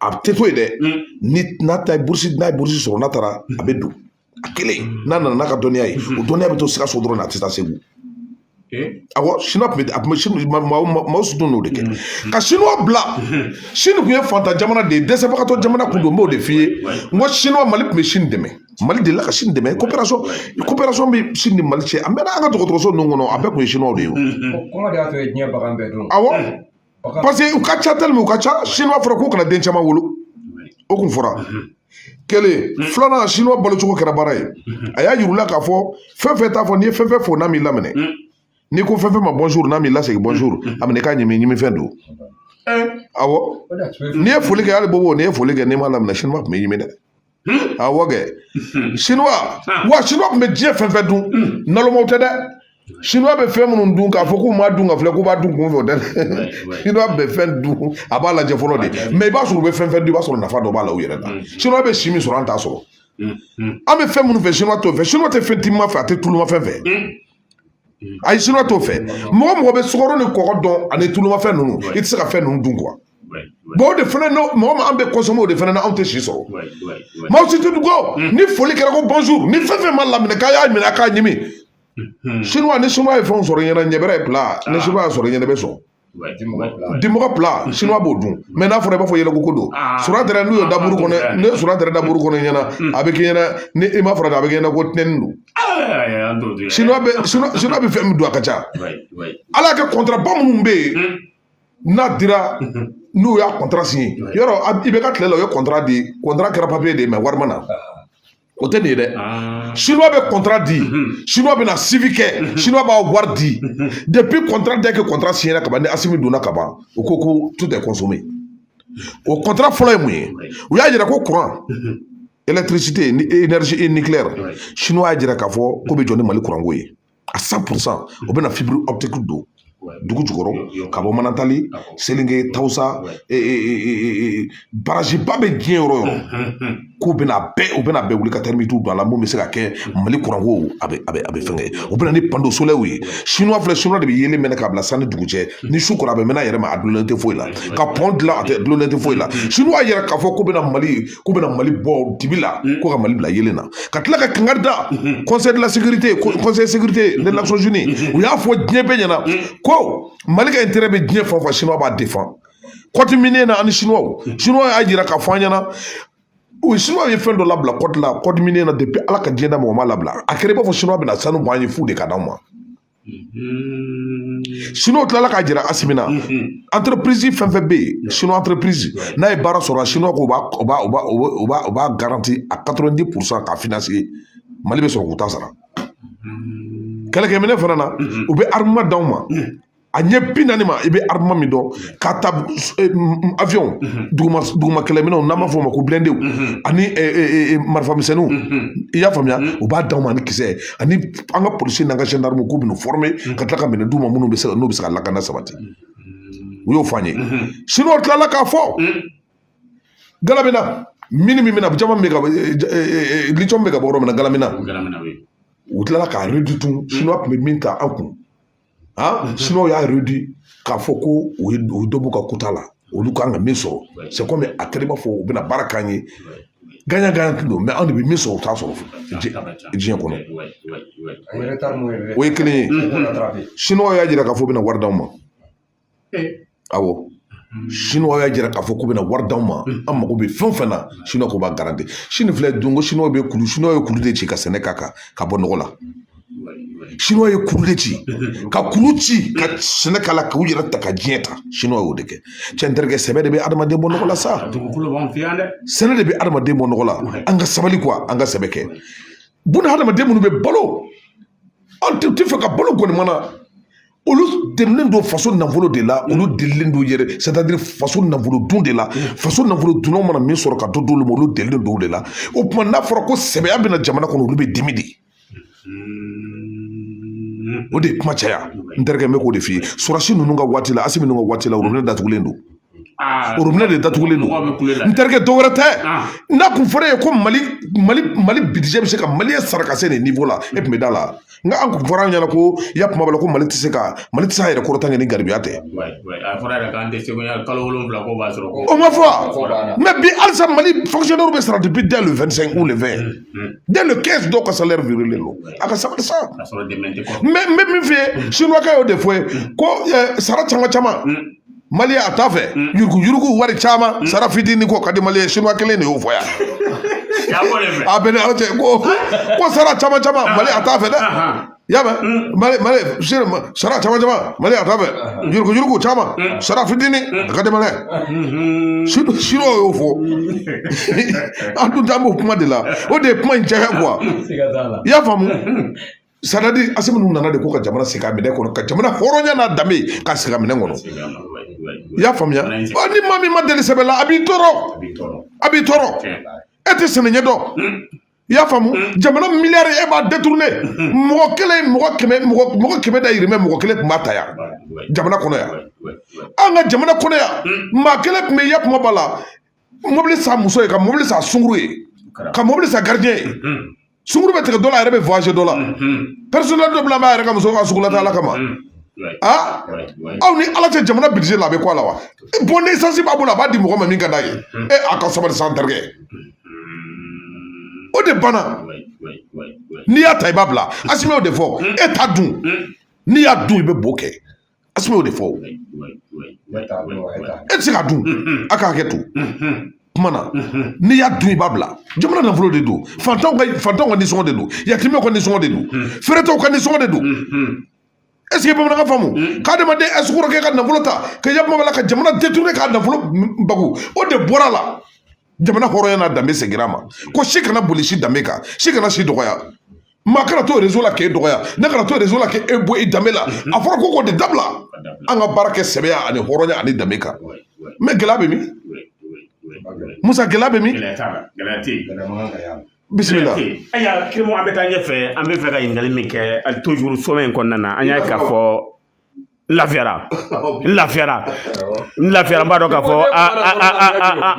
a tɛ to yen dɛ ni n'a ye bourse sɔrɔ n'a taara a bɛ don a kelen n'a nana n'a ka dɔnniya ye o dɔnniya bɛ to Sikaso dɔrɔn a tɛ taa Segu awɔ chinois tun bɛ a tun bɛ Mao Tse-tung n'o de kɛ ka chinois bila Chine tun ye fantan jamana de ye dɛsɛbagatɔ jamana kun don n b'o de f'i ye n ko chinois Mali tun bɛ Chine dɛmɛ Mali delila ka Chine dɛmɛ coopération bɛ Chine ni Mali cɛ a mɛnna an ka dɔgɔtɔrɔso ninnu kɔnɔ a bɛɛ tun ye chinois de ye awɔ parce que u ka ca tellement u ka ca chinois fɔra k'u kana den caman wolo o kun fɔra kelen filanan chinois balocogo kɛra baara ye a y'a yir'u la k'a fɔ fɛn fɛn t'a fɔ n'i ye fɛn fɛn fɔ n'a m'i laminɛ n'i ko fɛn fɛn ma bonjour n'a m'i lasegin bonjour a minɛ k'a ɲimi fɛn don awɔ n'i ye foli kɛ hali bobo n'i ye foli kɛ n'i m'a laminɛ chinois tun bɛ ɲimi dɛ awɔ kɛ chinois tun bɛ diɲɛ fɛn fɛn dun nalomaw tɛ dɛ chinois bɛ fɛn minnu dun k'a fɔ k'u m'a dun ka filɛ k'u b'a dun kun fɛ o tɛ dɛ chinois bɛ fɛn dun a b'a lajɛ fɔlɔ de mɛ i b'a sɔrɔ u bɛ fɛn fɛn dun i b'a sɔrɔ nafa dɔ b'a la u yɛrɛ la chinois bɛ si min sɔrɔ an t'a sɔrɔ an bɛ fɛn minnu fɛ chinois t'o fɛ chinois tɛ fɛn timima fɛ a tɛ tulumafɛn fɛ ayi chinois t'o fɛ mɔgɔ bɛ sukaro ni kɔgɔ dɔn ani tulumafɛn ninnu i tɛ se ka fɛn ninnu dun quoi bon o de fana mɔgɔ min an bɛ consommer o de fana na anw tɛ si sɔrɔ Mao Tse-tung ko ni foli kɛra ko bonjour ni fɛn fɛn ma laminɛ k'a y'a minɛ a k'a ɲimi chinois ni chinois ye fɛnw sɔrɔ ɲɛna ɲɛbɛrɛ ye plat ni chinois y'a sɔrɔ ɲɛna bɛ sɔn dimɔgɔ plat chinois b'o dun mɛ n'a fɔra i b'a fɔ yɛlɛko ko don suratɛrɛ n'u ye daburu kɔnɔ ne suratɛrɛ daburu kɔnɔ ɲɛna a bɛ k'i ɲɛna ni i ma fara a bɛ k'i ɲɛna ko tɛnɛni don chinois bɛ fɛn min don a ka ca ala kɛ contrat ba minnu bɛ yen n'a dira n'u y'a contrat signé yɔrɔ i bɛ ka tile la o ye contrat di contrat kɛra papier de ye mɛ wari ma na o tɛ nin ye dɛ chinois bɛ contrat di chinois bɛ na suivi kɛ chinois b'a wari di depuis contrat dès que contrat signé ka ban ni Asimi donna ka ban o ko ko tout est consommé o contrat fɔlɔ ye mun ye u y'a jira ko courant électricité énergie nucléaire chinois y'a jira k'a fɔ k'o bɛ jɔ ni Mali courant ko ye à 100% o bɛ na fibre optique don dugu jukɔrɔ ka bɔ Manantali Selinge Tawusa baraji ba bɛ diɲɛ yɔrɔ yɔrɔ k'u bɛna bɛɛ wuli ka terminal don a la mun bɛ se ka kɛ Mali kuranko a bɛ fɛn kɛ o bɛ na ni panneau solaire ye chinois de bɛ yelen mɛnɛ k'a bila sanni dugu cɛ ni su kɔrɔ a bɛ mɛnɛ a yɛrɛ ma a dulonlen tɛ foyi la ka pont dilan a tɛ dulonlen tɛ foyi la chinois yɛrɛ k'a fɔ k'u bɛna Mali bɔ dibi la ko ka Mali bila yelen na ka tila ka kangari da conseil de la sécurité conseil sécurité des Nations Unies u y'a fɔ diɲɛ bɛɛ ɲɛna ko Mali ka intérêt bɛ diɲɛ fan o fan chinois b'a défend côte minière na ani chinois y'a jira k'a fɔ an ɲɛna o chinois ye fɛn dɔ labila côte minière na depuis ala ka diɲɛ da mɔgɔ ma labila a kɛra i b'a fɔ chinois bɛna sanu bɔ an ye fu de ka d'anw ma chinois tilala k'a jira Asimi na entreprise fɛn fɛn bɛ yen chinois entreprise n'a ye baara sɔrɔ chinois ko o b'a garanti à 90% k'a financer Mali bɛ sɔrɔ k'u ta sara kɛlɛkɛminɛ fana na u bɛ armement d'anw ma a ɲɛ 40 ma i bɛ armement min dɔn k'a ta avion duguma kɛlɛminɛnw n'an b'a fɔ o ma ko blindés ani marifamisɛnninw i y'a faamuya u b'a d'aw ma ni kisɛ ani an ka policiers n'an ka gendarmes k'u bɛ n'u former ka tila ka minɛ d'u ma minnu bɛ se n'u bɛ se ka lakana sabati u y'o fɔ an ye chinois tilala k'a fɔ Galamina mini min bɛna caman bɛ ka lithium bɛ ka bɔ yɔrɔ min na Galamina u tilala k'a réduit tun chinois tun bɛ min ta an kun chinois y'a réduit k'a fɔ ko u ye dɔ b'u ka quota la olu kan ka min sɔrɔ c'est comme a kɛra i b'a fɔ u bɛna baara k'an ye gagnant don mais anw de bɛ min sɔrɔ u t'a sɔrɔ diɲɛ kɔnɔ o ye kelen ye chinois y'a jira k'a fɔ u bɛna wari d'anw ma awɔ chinois y'a jira k'a fɔ k'u bɛna wari d'anw ma an mago bɛ fɛn o fɛn na chinois k'u b'a garanti sini filɛ donko chinois ye kulu de ci ka sɛnɛ k'a kan ka bɔ nɔgɔ la chinois ye kulu de ci ka kulu ci ka sɛnɛ k'a la k'u yɛrɛ ta ka diɲɛ ta chinois y'o de kɛ cɛ n terikɛ sɛbɛ de bɛ adamaden bɔ nɔgɔ la sa sɛnɛ de bɛ adamaden bɔ nɔgɔ la an ka sabali quoi an ka sɛbɛ kɛ buna adamaden minnu bɛ balo an tɛ fɛ ka balo kɔni mana olu delilen don faso nafolo de la olu delilen don yɛrɛ c'est-à-dire faso nafolo dun de la faso nafolo dunnaw mana min sɔrɔ ka dɔ d'olu ma olu delilen don o de la o tuma n'a fɔra ko sɛbɛya bɛna jamana kɔnɔ olu bɛ dimi de o de ye kuma caya n terikɛ n bɛ k'o de f'i ye sɔrɔsi ninnu ka waati la Asimi ninnu ka waati la robinet datugulen don robinet de datugulen don n terikɛ dɔ wɛrɛ tɛ n'a kun fɔra ye ko Mali budget bɛ se ka Maliyɛn sara ka se nin niveau la e tun bɛ da la nka an kun fɔra an ɲɛna ko i y'a kuma bala ko Mali tɛ se a yɛrɛ kɔrɔta kɛ ni garibuya tɛ o ma fɔ mais bi halisa Mali fonctionnaire bɛ sara depuis dès le 25 ou le 20 dès le 15 dɔw ka salaire viré don a ka sabali sa mais n bɛ min f'i ye chinois y'o de fɔ ye ko sara caman Mali a t'a fɛ yurugu wari caman sara fitinin ko ka di Mali ye chinois kelen de y'o fɔ yan a bɛ ne ala cɛ ko sara caman Mali a t'a fɛ dɛ y'a mɛn Mali sara caman Mali a t'a fɛ yurugu caman sara fitinin ka di Mali chinois y'o fɔ an dun t'an b'o kuma de la o de ye kuma in caya quoi i y'a faamu c'est-à-dire Asimi ninnu nana de ko ka jamana segin a minɛ kɔnɔ ka jamana hɔrɔnya n'a danbe k'a segin a minɛ kɔnɔ i y'a faamuya ni maa min ma deli sɛbɛ la a b'i tɔɔrɔ e tɛ sɛnɛ ɲɛdɔn i y'a faamu jamana miliyari e b'a détourné mɔgɔ kɛmɛ da yirimɛ mɔgɔ kelen tun b'a ta yan jamana kɔnɔ yan an ka jamana kɔnɔ yan maa kelen tun bɛ ya kuma b'a la mobili san muso ye ka mobili san sunkuru ye ka mobili san gardien ye sunkuru bɛ tigɛ dɔ la a yɛrɛ bɛ voyager dɔ la personnel dɔ bila b'a yɛrɛ ka muso ka sugu la taa ala kama aw ni ala tɛ jamana budget la a bɛ kɔ a la wa bon ni essence b'a bolo a b'a di mɔgɔ ma min ka d'a ye a ka sabali san terikɛ o de banna n'i y'a ta i b'a bila Asimi y'o de fɔ e t'a dun n'i y'a dun i bɛ bo kɛ Asimi y'o de fɔ e tɛ se k'a dun a ka hakɛ to kuma na n'i y'a dun i b'a bila jamana nafolo de don fantanw ka nisɔngɔ de don yatimɛw ka nisɔngɔ de don feeretɔw ka nisɔngɔ de don est ce que bamanankan faamu k'adamaden esukɔrɔ kɛ ka nafolo ta ka yakuma la ka jamana détourné k'a nafolo bagu o de bɔra la jamana hɔrɔnya n'a danbe seginna a ma ko si kana boli si danbe kan si kana si dɔgɔya maa kana to réseau la k'e dɔgɔya ne kana to réseau la k'e bɔ i danbe la a fɔra ko k'o de dabila an ka baara kɛ sɛbɛya ani hɔrɔnya ani danbe kan mais gɛlɛya bɛ min Musa gɛlɛya bɛ min bisimila aya kirimo an bɛ taa ɲɛfɛ an bɛ fɛ ka ɲininkali min kɛ toujours sommet in kɔnɔna na an y'a k'a fɔ n lafiyara n b'a dɔn k'a fɔ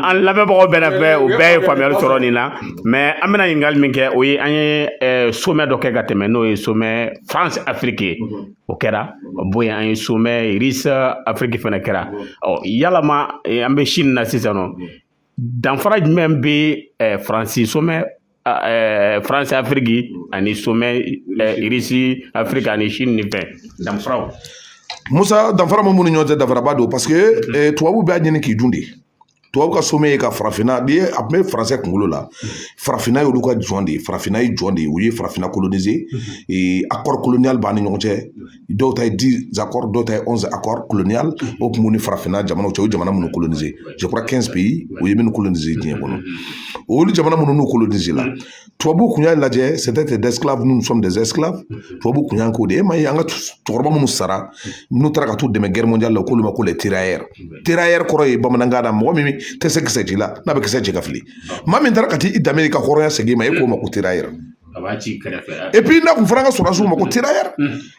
an lamɛnbagaw bɛɛ fɛ u bɛɛ ye faamuyali sɔrɔ nin na mais an bɛna ɲininkali min kɛ o ye an ye sommet dɔ kɛ ka tɛmɛ n'o ye sommet France Afrique o kɛra boyen an ye sommet RIS Afrique fana kɛra yalama an bɛ Chine na sisan nɔ danfara jumɛn bɛ sommet France Afrique ani sommet RIS Afrique ani Chine ni fɛn danfaraw Musa danfara min b'u ni ɲɔgɔn cɛ danfaraba don parce que tubabu b'a ɲini k'i dun de tubabu ka sommet ye ka farafina ni a tun bɛ français kunkolo la farafina y'olu ka jɔn de ye farafina ye jɔn de ye u ye farafina coloniser accord colonial b'an ni ɲɔgɔn cɛ dɔw ta ye 10 accords dɔw ta ye 11 accords colonial o tun b'u ni farafina jamanaw cɛ o jamana minnu coloniser je crois 15 pays o ye minnu coloniser diɲɛ kɔnɔ olu jamana minnu n'u coloniser la tubabu kun y'a lajɛ c'était des esclaves nous sommes des esclaves tubabu kun y'an k'o de e ma ye an ka cɛkɔrɔba minnu sara n'u taara ka t'u dɛmɛ guerre mondiale la k'olu ma ko les tirailleurs tirailleurs kɔrɔ ye bamanankan na mɔgɔ min tɛ se kisɛ ci la n'a bɛ kisɛ ci ka fili maa min taara ka t'i danbe ka hɔrɔnya segin ma e k'o ma ko tirailleur et puis n'a kun fɔra an ka sɔrɔdasiw ma ko tirailleur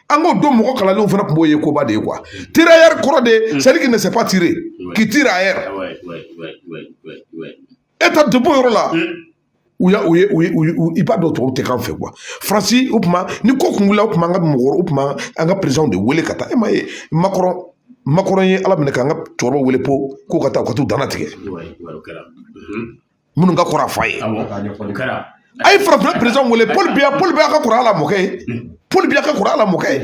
an k'o don mɔgɔ kalanlenw fana tun b'o ye koba de ye quoi tirailleur kɔrɔ de c'est à dire qu'il ne sait pas tirer qui tire ailleurs e ta debu yɔrɔ la i b'a dɔn tubabu tɛ k'an fɛ quoi Faransi o tuma ni ko kun wulila o tuma an ka mɔgɔ o tuma an ka président de wele ka taa e ma ye Macron ye ala minɛ k'an ka cɛkɔrɔba wele po k'u ka taa u ka t'u dana tigɛ minnu ka kɔrɔ a fa ye a ye farafina président wele Paul Biya ka kɔrɔ a la mɔkɛ ye Paul Biya ka kɔrɔ a la mɔkɛ ye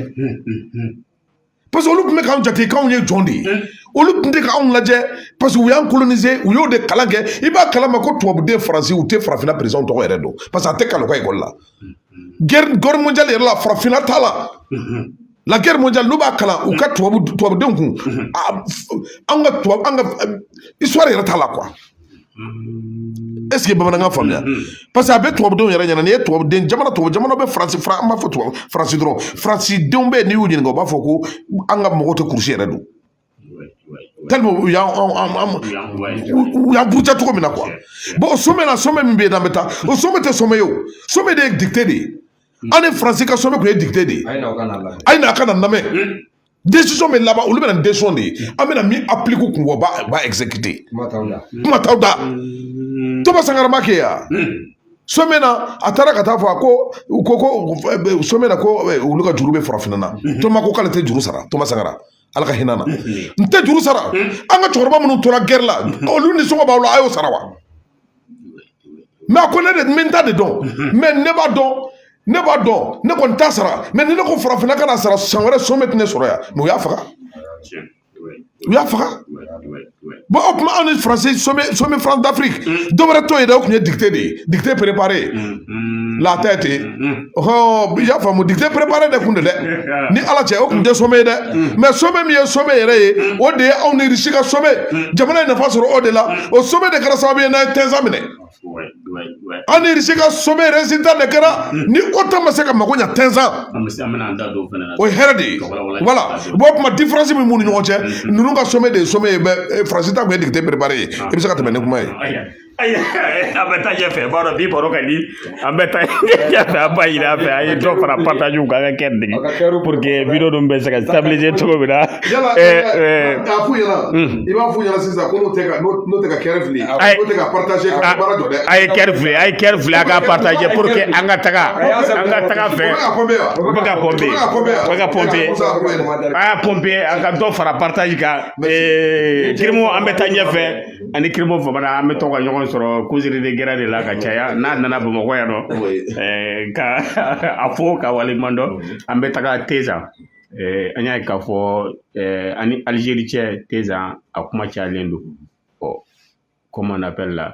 parce que olu tun bɛ k'anw jate k'anw ye jɔn de ye olu tun tɛ k'anw lajɛ parce que u y'an coloniser u y'o de kalan kɛ i b'a kalama ko tubabuden Faransi u tɛ farafina président tɔgɔ yɛrɛ dɔn parce que a tɛ kalan u ka école la guerre mondiale yɛrɛ la farafina t'a la la guerre mondiale n'u b'a kalan u ka tubabudenw kun an ka histoire yɛrɛ t'a la quoi est ce que bamanankan faamuya parce que a bɛ tubabudenw yɛrɛ ɲɛna n'i ye tubabuden jamana bɛ Faransi an b'a fɔ Faransi dɔrɔn Faransidenw bɛ yen n'i y'u ɲininka u b'a fɔ ko an ka mɔgɔw tɛ kurusi yɛrɛ don tellement u y'an buruja cogo min na quoi bon o sommet min bɛ yen n'an bɛ taa o sommet tɛ sommet ye o sommet de ye dicté de ye an ni Faransi ka sommet kun ye dicté de ye a ye na a ka na lamɛn décision bɛ laban olu bɛ na ni décision de ye an bɛ na min applique kun bɔ b'a exécuter kuma t'aw da Thomas Sankara ma kɛ yan sommet na a taara ka taa fɔ ko sommet na ko olu ka juru bɛ farafinna na Thomas ko k'ale tɛ juru sara Thomas Sankara ala ka hinɛ na n tɛ juru sara an ka cɛkɔrɔba minnu tora guerre la olu nisɔngɔ b'aw la a y'o sara wa mais a ko ne de n ta de dɔn mais ne b'a dɔn ne kɔni t'a sara mais ni ne ko farafinna kana sara san wɛrɛ sommet tɛ ne sɔrɔ yan mais u y'a faga bon o tuma anw ni Faransi sommet France d'Afrique dɔ wɛrɛ t'o ye dɛ o tun ye dicté de ye dicté préparé la tête ɔhɔn i y'a faamu dicté préparé de kun don dɛ ni ala cɛ o tun tɛ sommet ye dɛ mais sommet min ye sommet yɛrɛ ye o de ye anw ni Russie ka sommet jamana ye nafa sɔrɔ o de la o sommet de kɛra sababu ye n'an ye Tinzan minɛ an ni Russie ka sommet résultat de kɛra ni OTAN ma se ka mago ɲa Tinzan o ye hɛrɛ de ye voilà bon o tuma différence min b'u ni ɲɔgɔn cɛ ninnu ka sommet de ye sommet ye mais Faransi ta kun ye dicté préparé ye i bɛ se ka tɛmɛ ni kuma ye. An bɛ taa ɲɛfɛ b'a dɔn bi baro ka di an bɛ taa ɲɛfɛ an b'a ɲini an fɛ an ye dɔ fara partage kan an ka kɛ dege pour que vidéo dun bɛ se ka stabiliser cogo min na. k'a f'u ɲɛna i b'a f'u ɲɛna sisan ko n'o tɛ ka kɛrɛ fili n'o tɛ ka partager ka baara jɔ dɛ. A ye kɛrɛ fili a ka partager pour que an ka taga fɛ. O bɛ ka pomper a y'a pomper a ka dɔ fara partage kan Kirimo an bɛ taa ɲɛfɛ ani Kirimo Famara an bɛ to ka ɲɔgɔn sɔrɔ causerie de guerre de la ka caya n'a nana Bamakɔ yan nɔ ka a fɔ ka waleɲuman dɔn an bɛ taga Tezan an y'a ye k'a fɔ ani Algérie cɛ Tezan a kuma cayalen don comment on appelle la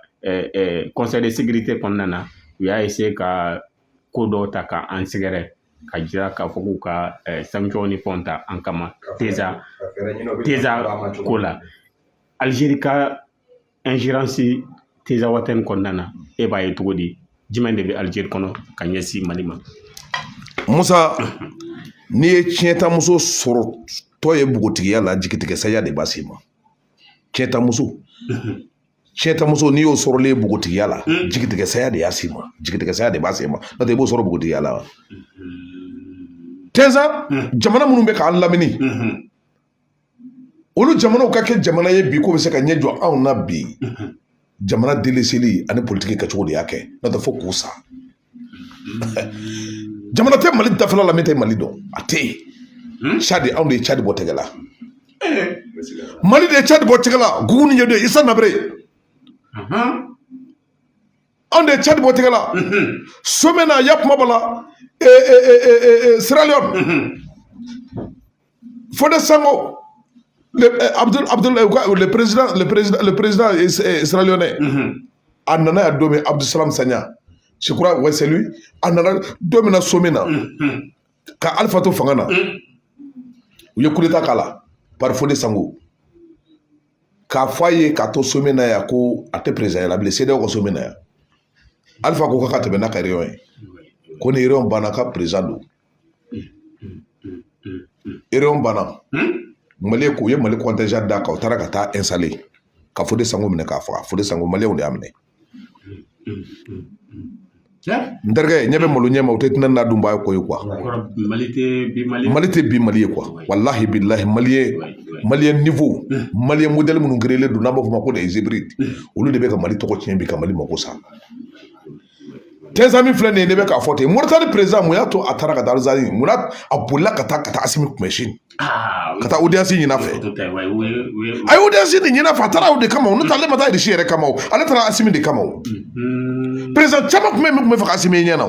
conseil de sécurité kɔnɔna na u y'a essayer ka ko dɔw ta k'an sɛgɛrɛ ka jira k'a fɔ k'u ka sanction ni fɛnw ta an kama Tezan ko la Algérie ka ingérence Tezan waati in kɔnɔna na e b'a ye cogo di jumɛn de bɛ Algérie kɔnɔ ka ɲɛsin Mali ma. Musa n'i ye tiɲɛtamuso sɔrɔ tɔ ye npogotigiya la jigitigɛsaya de b'a se ma tiɲɛtamuso n'i y'o sɔrɔlen npogotigiya la jigitigɛsaya de y'a se ma jigitigɛsaya de b'a se ma n'o tɛ i b'o sɔrɔ npogotigiya la wa. Tezan jamana minnu bɛ k'an lamini olu jamanaw ka kɛ jamana ye bi ko bɛ se ka ɲɛ jɔ anw na bi jamana deleseli ani politiki kɛcogo de y'a kɛ n'o tɛ fo k'u sa jamana tɛ Mali dafɛla la min tɛ Mali dɔn a tɛ yen Chad anw de ye Chad bɔ tɛgɛ la Mali de ye Chad bɔ tɛgɛ la Gugu ni Ɲɛdo Isa Nabere anw de ye Chad bɔ tɛgɛ la sommet na ya kuma b'a la Sierra Leone Fode Sango Le président israélien, Anana a donné Abdussalam Sanya. Je crois, ouais, c'est lui. Anana domina somena. Ka Alpha to fangana. Ou coup d'état kala. Par Fodé Sango. Ka foye ka to somena ya ko ate président la blessé de ko somena ya. Alpha ko ka tebe na ka réunion. Ko ne réunion banaka président. Réunion bana. Malien ko ye Mali contingent da ka tara ka ta installer. Ka Fodé Sango mine ka fa. Fodé Sango Malien on de amene. Ndarga ñebe malu ñema utet nan na dumba ko quoi malite bi malié quoi wallahi billahi malien niveau malien modèle mun grélé du namba fuma ko des hybrides olu de be ka mali to ko bi ka mali mako sa tes amis flane ne be ka foté mortani président mu ya to atara ka darzani munat abulla kata asimi machine kata audience ni na fe ay audience ni na fa tara de kama on tale mata de chere kama ala tara asimi de kama président chama me fa asimi ni na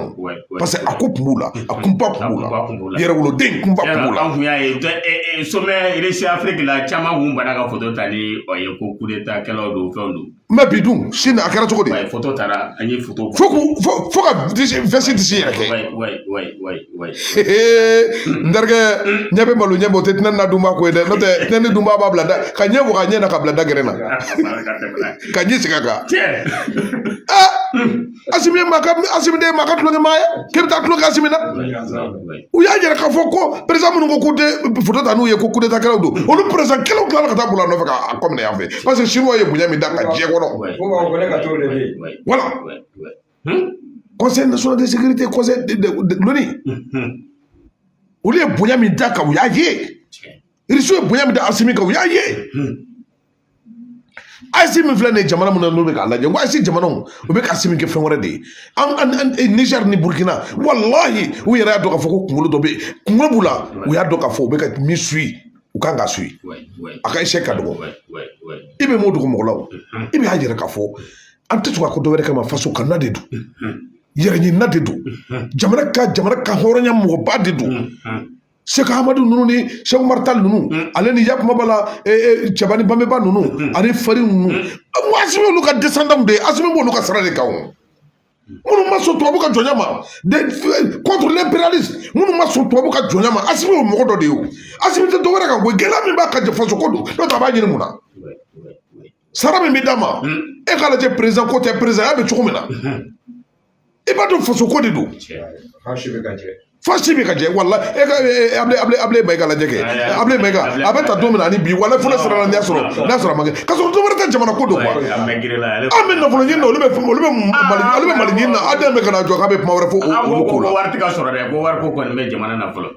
parce que akop mula akumpa mula yere wulo den kumpa mula an ya e sommet réussi Afrique la chama wumba na ka photo tali o ye ko coup d'état kala do fondo ma bidum chine akara to ko de photo tara ani photo faut que verser d'ici yere ke ouais ndarga ñebe malu ñebe te nan na duma ko de note nan duma ba blada ka ñebo ka ñena ka blada gerena ka ñi sikaka asimi de maka tulo maya kebta tulo asimi na u ya jere ka foko président mun ko kude photo tanu ye ko kude ta kala do o lu président kala kala ka ta bula no ka comme ne yafe parce que chinois ye bunya mi da ka je ko no voilà conseil national de sécurité conseil de l'ONU olu ye bonya min da kan u y'a ye irisiw ye bonya min da asimi kan u y'a ye ayisi min filɛ nin ye jamana min na n'olu bɛ k'a lajɛ n ko ayisi jamanaw u bɛ ka asimi kɛ fɛn wɛrɛ de ye an Niger ni Burkina walahi u yɛrɛ y'a dɔn k'a fɔ ko kunkolo dɔ bɛ kunkolo b'u la u y'a dɔn k'a fɔ u bɛ ka min suit u kan ka suit a ka échec ka dɔgɔ i bɛ m'o dogo mɔgɔ la o i bɛ y'a yɛrɛ k'a fɔ an tɛ tugu a ko dɔ wɛrɛ kama faso kanna de don yɛrɛɲinina de don jamana ka hɔrɔnya mɔgɔba de don Sheikh Ahmadu nunu ni Sheikh Umar Tal nunu ale ni Yakuma Bala Cɛbani Bambeba nunu ani Fari nunu asimi olu ka descendant de asimi b'olu ka sara de kan minnu ma sɔn tubabu ka jɔnya ma contre l'impérialisme minnu ma sɔn tubabu ka jɔnya ma asimi o mɔgɔ dɔ de ye o asimi tɛ dɔwɛrɛ kan koyi gɛlɛya min b'a ka faso ko don n'o tɛ a b'a ɲini mun na sara min bɛ d'a ma e k'a lajɛ président ko tɛ président ya bɛ cogo min na i b'a dɔn faso ko de don fasi bɛ ka jɛ wala abile Mayiga lajɛ kɛ abile Mayiga a bɛ ta don min na ani bi wala fɔlɔ sira la n'a sɔrɔ a ma kɛ ka sɔrɔ dɔ wɛrɛ tɛ jamana ko don quoi an bɛ nafolo ɲini na olu bɛ Mali ɲini na a den bɛ ka na jɔ k'a bɛ kuma wɛrɛ fɔ olu ko la wari tɛ ka sɔrɔ dɛ ko wari ko kɔni bɛ jamana na fɔlɔ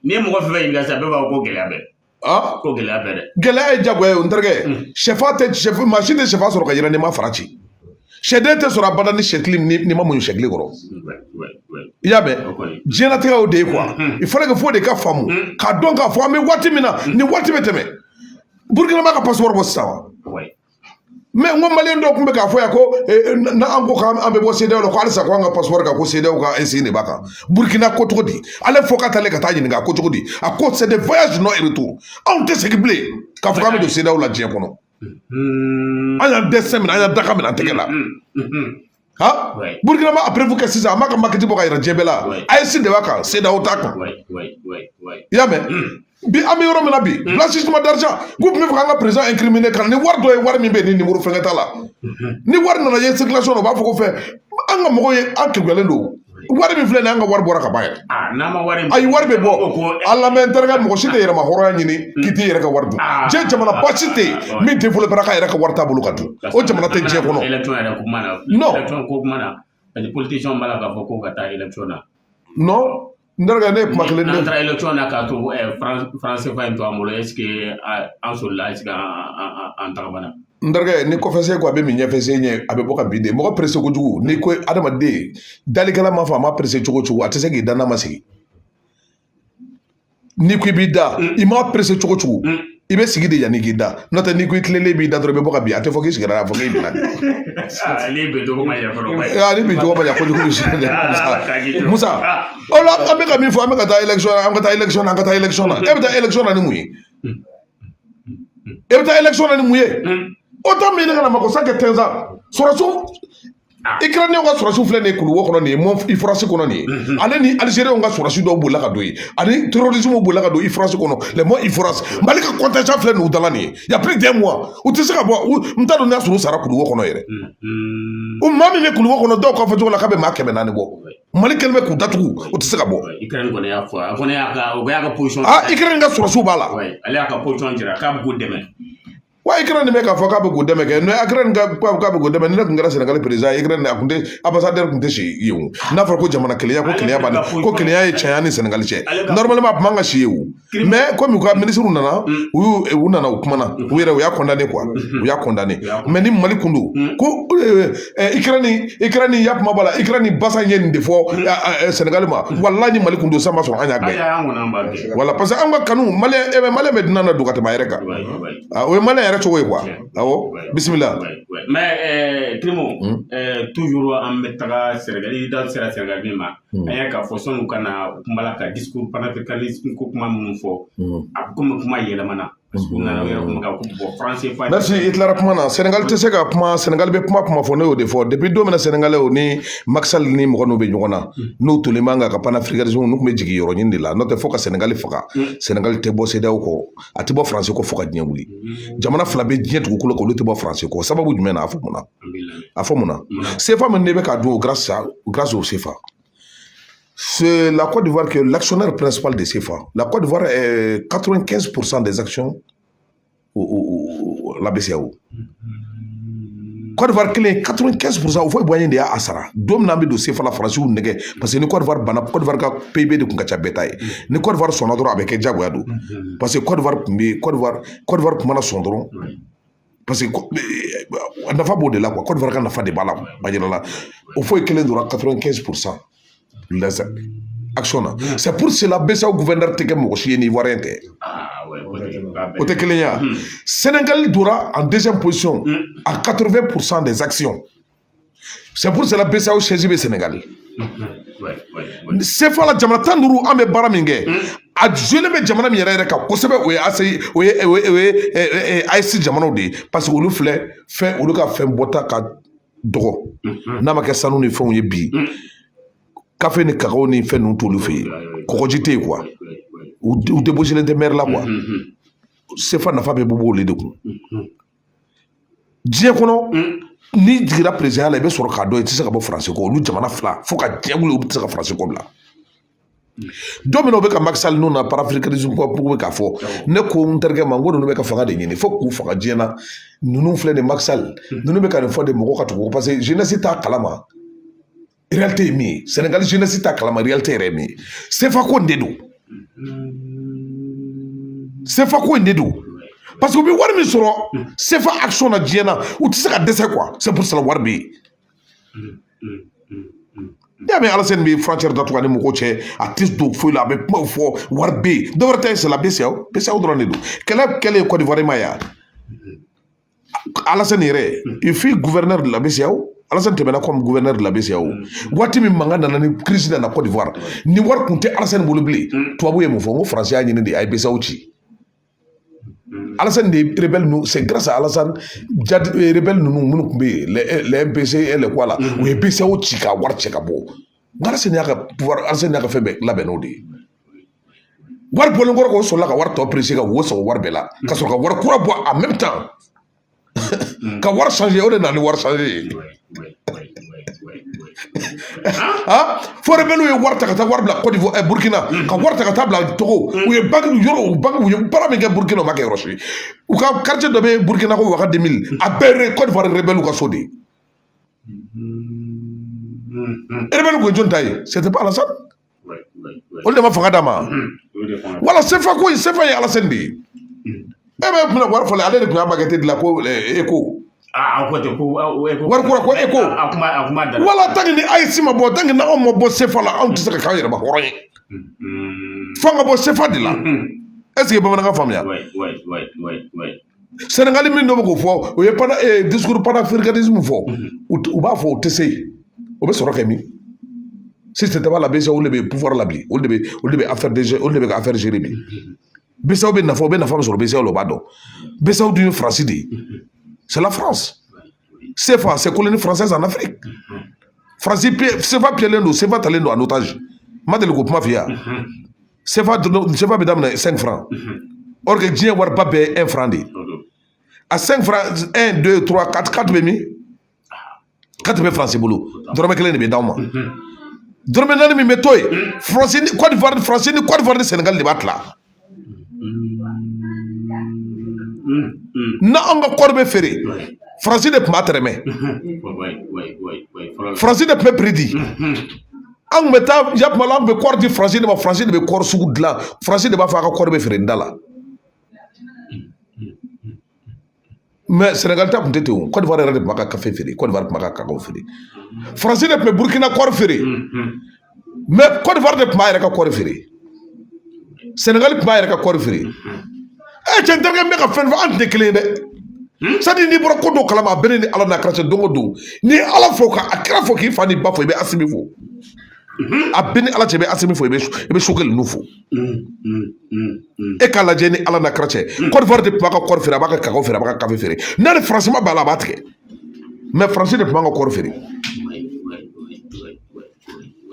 ni mɔgɔ fɛn fɛn ɲininka sisan bɛɛ b'a fɔ ko gɛlɛya bɛ ko gɛlɛya bɛ dɛ gɛlɛya ye jagoya ye o n terikɛ sɛfa maa si tɛ sɛfa sɔrɔ ka yɛrɛ n'i ma fara ci sɛden tɛ sɔrɔ abada ni sɛkili ni ma muɲu sɛkili kɔrɔ i y'a mɛn diɲɛlatigɛ o de ye quoi il fallait que fo de ka faamu k'a dɔn k'a fɔ an bɛ waati min na ni waati bɛ tɛmɛ Burkina b'a ka passeport bɔ sisan wa mais n ko maliyɛn dɔw tun bɛ k'a fɔ yan ko n'an ko k'an bɛ bɔ CEDEAO la ko halisa ko an ka passeport kan ko CEDEAO ka insigne de b'a kan Burkina ko cogo di ale fɔ ka taale ka taa ɲininka a ko cogo di a ko c'est des voyages non et retour anw tɛ segin bilen k'a fɔ k'an bɛ don CEDEAO la diɲɛ kɔnɔ an y'an dɛsɛ minɛ an y'an daga minɛ an tɛgɛ la ha Burkina ma après kɛ sisan a m'a ka makiti bɔ ka yɛrɛ diɲɛ bɛɛ la AES de b'a kan CEDEAO t'a kan i y'a mɛn bi an bɛ yɔrɔ min na bi blanchissement d'argent k'u tun bɛ fɛ k'an ka président incriminer kan ni wari dɔ ye wari min bɛ yen ni numéro fɛnkɛ t'a la ni wari nana ye circulation na u b'a fɔ ko fɛn an ka mɔgɔw ye an kekuyalen don wari min filɛ nin an ka wari bɔra ka ban yɛrɛ ayi wari bɛ bɔ a lamɛn n terikɛ mɔgɔ si tɛ yɛrɛma hɔrɔnya ɲini k'i t'i yɛrɛ ka wari dun diɲɛ jamana baasi tɛ yen min développé k'a yɛrɛ ka wari t'a bolo ka dun o jamana tɛ diɲɛ kɔnɔ non n terikɛ ne ye kuma kelen n'an taara élection na k'a to France CFA in to an bolo est-ce que an solila est-ce que an tagabana n terikɛ ni kɔfɛsen ko a bɛ min ɲɛfɛsen ɲɛ a bɛ bɔ ka bin de mɔgɔ pressé kojugu n'i ko adamaden dalikɛla m'a fɔ a ma pressé cogo cogo a tɛ se k'i da n'a ma sigi n'i ko i b'i da i m'a pressé cogo cogo i bɛ sigi de yanni k'i da n'o tɛ n'i ko i tilenlen b'i da dɔrɔn i bɛ bɔ ka bin a tɛ fɔ k'i sigira a fɔ k'i bila ni bi jogo ma ɲɛ kojugu bi Musa o la an bɛ ka min fɔ an bɛ ka taa élection na an ka taa élection na e bɛ taa élection na ni mun ye e bɛ taa élection na ni mun ye autant min ne kana ma ko ça que 15 ans sɔrɔsiw Ukrainien ka sɔrɔsiw filɛ nin ye kuluwo kɔnɔ nin ye mont IFRAS kɔnɔ nin ye ale ni Algériens ka sɔrɔsi dɔw bolila ka don yen ani terrorisme bolila ka don IFRAS kɔnɔ les mont IFRAS Mali ka contingent filɛ nin u dala nin ye y a plus d'un mois u tɛ se ka bɔ n t'a dɔn n'a sɔrɔ u sara kuluwo kɔnɔ yɛrɛ o maa min bɛ kuluwo kɔnɔ dɔw ka fɔ cogo la k'a bɛ maa 400 bɔ Mali kɛlen bɛ k'u datugu u tɛ se ka bɔ Ukraine kɔni y'a fɔ a kɔni y'a ka position Ukraine ka sɔrɔsiw b'a la ale y'a ka position jira k'a bɛ k'u dɛmɛ wa Ukraine bɛ k'a fɔ k'a bɛ k'u dɛmɛ kɛ ne Ukraine k'a bɛ k'u dɛmɛ ni ne tun kɛra Sénégal président Ukraine a tun tɛ ambassadeur tun tɛ si yen o n'a fɔra ko jamana kelenya ko kelenya b'a ko kelenya ye tiɲɛ ni Sénégal cɛ normalement a tun man ka si yen o mais comme u ka ministre nana u nana u kumana u yɛrɛ u y'a condamné quoi u y'a condamné mais ni Mali kun don ko Ukraine ya kuma b'a la Ukraine basa ye nin de fɔ Sénégal ma walahi ni Mali kun don sa ma sɔrɔ an y'a gɛn voilà parce que an ka kanu Malien bɛ dunan na don ka tɛmɛ a yɛrɛ kan o ye Malien yɛrɛ cogo ye quoi awɔ bisimila mais Krimo toujours an bɛ taga Sénégal i da sera Sénégal min ma an y'a k'a fɔ sɔnni u kana kuma la ka discours panafricanisme ko kuma minnu fɔ a komi kuma yɛlɛmana parce que u nana u yɛrɛ kuma kan ko bɔn français fa merci i tilara kuma na Sénégal tɛ se ka kuma Sénégal bɛ kuma fɔ ne y'o de fɔ depuis don min na Sénégalais o ni Macky Sall ni mɔgɔ n'u bɛ ɲɔgɔn na n'u tolen b'an kan ka panafricanisme n'u tun bɛ jigin yɔrɔ ɲini de la n'o tɛ fo ka Sénégal faga Sénégal tɛ bɔ CEDEAO kɔ a tɛ bɔ français ko fo ka diɲɛ wuli jamana fila bɛ diɲɛ dugukolo kan olu tɛ bɔ français kɔ sababu jumɛn na a fɔ mun na CFA min de bɛ ka dun grâce au CFA c'est la Côte d'Ivoire qui est l'actionnaire principal de CFA. La Côte d'Ivoire est 95% des actions la BCEAO. Côte d'Ivoire kelen 95% o fɔ boyen de y'a sara don min na an bɛ don CFA la faransiw nɛgɛ parce que ni Côte d'Ivoire banna Côte d'Ivoire ka PIB de tun ka ca bɛɛ ta ye ni Côte d'Ivoire sɔnna dɔrɔn a bɛ kɛ diyagoya don parce que Côte d'Ivoire tun mana sɔn dɔrɔn parce que nafa b'o de la quoi Côte d'Ivoire ka nafa de b'a la a yɛrɛ la o fɔ kelen dɔrɔn 95% les actions. C'est pour cela que le gouverneur tɛ kɛ mɔgɔ si ye ni Ivoirien tɛ. O tɛ kelen ye wa Sénégal dora en deuxième position à 80% des actions. C'est pour cela que BCEAO siège bɛ Sénégal. CFA la jamana 15 an bɛ baara min kɛ a joué bɛ jamana min yɛrɛ kan kosɛbɛ o ye AES jamanaw de ye parce que olu filɛ fɛn olu ka fɛn bɔta ka dɔgɔ n'a ma kɛ sanu ni fɛnw ye bi. Café ni cacao ni fɛn ninnu t'olu fɛ yen kɔgɔji tɛ yen quoi u débauché tɛ maire la quoi CFA nafa bɛ bɔ olu de kun diɲɛ kɔnɔ ni jigira président la i bɛ sɔrɔ k'a dɔn i tɛ se ka bɔ français kɔ olu jamana fila fo ka diɲɛ wuli olu tɛ se ka français kɔ bila don min na u bɛ ka Macky Sall n'u na panafricanisme ko bɛ k'a fɔ ne ko n terikɛ ma n ko ninnu bɛ ka fanga de ɲini fo k'u faga diɲɛ na ninnu filɛ nin Macky Sall ninnu bɛ ka nin fɔ de mɔgɔw ka tugu parce que jeunesse t'a kalama. Réalité est mise. Sénégal jeunesse ta kalama réalité est mise. CFA ko de don. CFA ko de don. Parce que u bɛ wari min sɔrɔ CFA action na diɲɛ na u tɛ se ka dɛsɛ quoi. C'est pour cela wari bɛ yen. N'i y'a mɛn Alassane bɛ frontière datugu ani mɔgɔw cɛ a tɛ don foyi la a bɛ kumaw fɔ wari bɛ yen dɔwɛrɛ tɛ c'est la BCEAO dɔrɔn de don kɛlɛ kɛlen Côte d'Ivoire ma yan Alassane yɛrɛ il fut gouverneur de la BCEAO. Alassane tɛmɛna comme gouverneur de la BCEAO waati min mankan nana ni crise nana Côte d'Ivoire ni wari kun tɛ Alassane bolo bilen tubabu ye mun fɔ n ko français y'a ɲini de a ye BCEAO ci Alassane de rebelle ninnu c'est grâce à Alassane rebelle ninnu minnu tun bɛ yen les MPC et les quoi là u ye BCEAO ci ka wari cɛ ka bɔ Alassane y'a ka pouvoir Alassane y'a ka fɛn bɛɛ labɛn n'o de ye wari bɔlen kɔrɔ k'o sɔrɔla ka wari tɔ pressé ka wo sɔgɔ wari bɛɛ la ka sɔrɔ ka wari kura bɔ en même temps ka wari changer o de nana ni wari changer ye fo rebelle ye wari ta ka taa wari bila Côte d'Ivoire Burkina ka wari ta ka taa bila Togo u ye banque u ye baara min kɛ Burkina o ma kɛ yɔrɔ si u ka quartier dɔ bɛ Burkina ko Ouagadougou 2000 a bɛɛ Côte d'Ivoire rebelle ka so de ye rebelle ko jɔn ta ye c'était pas Alassane olu de ma fanga d'a ma wala CFA ko CFA ye Alassane de ye e bɛ kuma wari fɔlɔ ale de tun y'a maquette de la ko ECO wari kura ko ECO wala tant que ni AES ma bɔ tant que n'anw ma bɔ CFA la anw tɛ se ka k'an yɛrɛ ma hɔrɔn ye f'an ka bɔ CFA de la est ce que bamanankan faamuya Sénégal min dɔ bɛ k'o fɔ o ye discours panafricanisme fɔ u b'a fɔ o tɛ se yen o bɛ sɔrɔ kɛ min si c'était pas la BCEAO olu de bɛ pouvoir la bi olu de bɛ affaire olu de bɛ ka affaire gérer bi Bissau be nafa sur Bissau le bado. Bissau d'une France dit. C'est la France. CFA, c'est colonie française en Afrique. France CFA pielendo, CFA talendo en otage. Madel groupe mafia. CFA mesdames 5 francs. Or que Dien war pas payer 1 franc. À 5 francs 1 2 3 4 bemi. 4 francs c'est boulot. Dorme que les ne dans moi. Dorme nan mi metoy. France Côte d'Ivoire de Sénégal de battre là. Na on va corbe ferré. Français de matre mais. Français de peu prédit. Ang meta yap malam be cordi français de be cor sou de là. Français de ba fa corbe ferré ndala. Mais Sénégal t'a peut-être Côte d'Ivoire de maka café ferré, Côte d'Ivoire maka cacao ferré. Français de Burkina cor ferré. Mais Côte d'Ivoire de ma ka cor ferré. Sénégal ma ka cor ferré. Eh tiens derga meka fen va ante clé de. Ça dit ni bro ko do kala ma beneni ala na krache dongo do. Ni ala foka akra foki fani ba fo be asimi fo. A beni ala chebe asimi fo be choquer le nouveau. E kala jeni ala na krache. Côte d'Ivoire de maka cor ferré ba ka cacao ferré ba ka café ferré. Na franchement ba la battre. Mais français de maka cor ferré.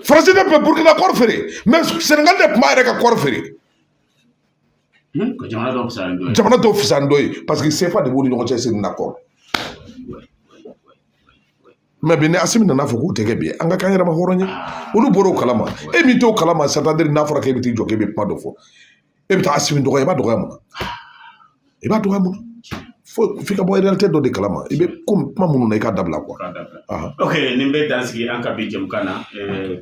Français de Burkina cor ferré. Mais Sénégal de ma ka cor ferré. Jamana do fisandoy parce que c'est pas de boni no c'est un accord. Mais bien asimi na foko tege bien anga kanyara ma horonya olu boro kalama e mi to kalama c'est-à-dire na fora ke biti joke be pas do fo e bi ta asimi do ba do mo e ba do mo fo fika boy réalité do de kalama e be comme mamunu na ka dabla quoi. Ok nimbe dansiki anka bi jëm kana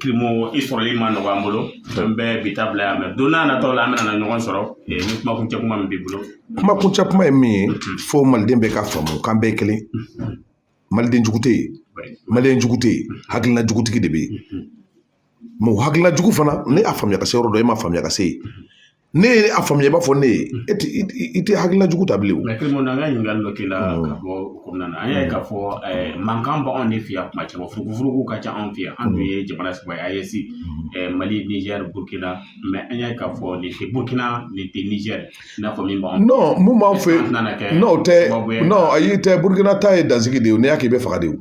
krimo histoire man no amolo mbe bitabla am dona na to la amena na ngon soro ni kuma kun kuma mbi bulo kuma kun kuma mi fo mal dembe ka famu kan be kele mal den jugute malen jugute hakilna jugutiki de be mo hakilna jugu fana ne afamya ka sero do e ma famya ka sei ne afamya ba fo ne ite hakilna jugu tablew mais krimo na ngani ngal kila ka bo ko nana aya ka fo mankamba on ne fiya kuma chama furugu ka cha on fiya andu ye jabana sa bay ayesi Mali Niger Burkina mais aya ka fo ni Burkina ni Niger na fo min ba non mo ma fe non te non ayite Burkina tay danzigi de ne yake be faga de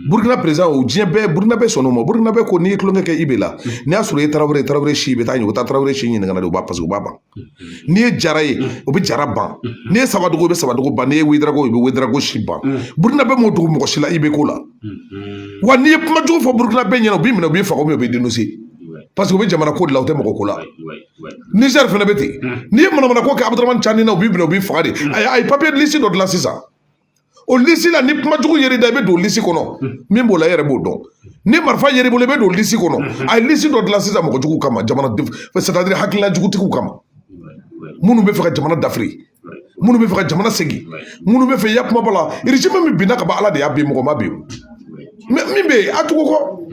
Burkina président ou Djembe Burkina be sono mo Burkina be ko ni klonge ke ibela ni asure Traoré shi be tanyo ta Traoré shi ni ngana do ba parce que baba ni jaraye o be jaraban ni sabadogo be sabadogo ban ni widrago be widrago shi ban Burkina be mo do mo shila ibe ko la wa ni kuma jo fo Burkina be nyano bi mi no bi fa ko me be dénoncer parce que be jamana ko la o te mo ko la Niger fena beti ni mana ko ka Abdourahmane Chani na bi mi no bi fa de ay papier liste de la sisa o lisi la ni kuma jugu yeri da be do lisi kono min bo la yere bo don ni marfa yeri bo le be do lisi kono ay lisi do la sisa mo jugu kama jamana c'est-à-dire hakila jugu tiku kama munu be fa jamana d'Afrique munu be fa jamana segi munu be fa yap ma bala régime mi binaka ba ala de yabe mo ma bi min be atuko ko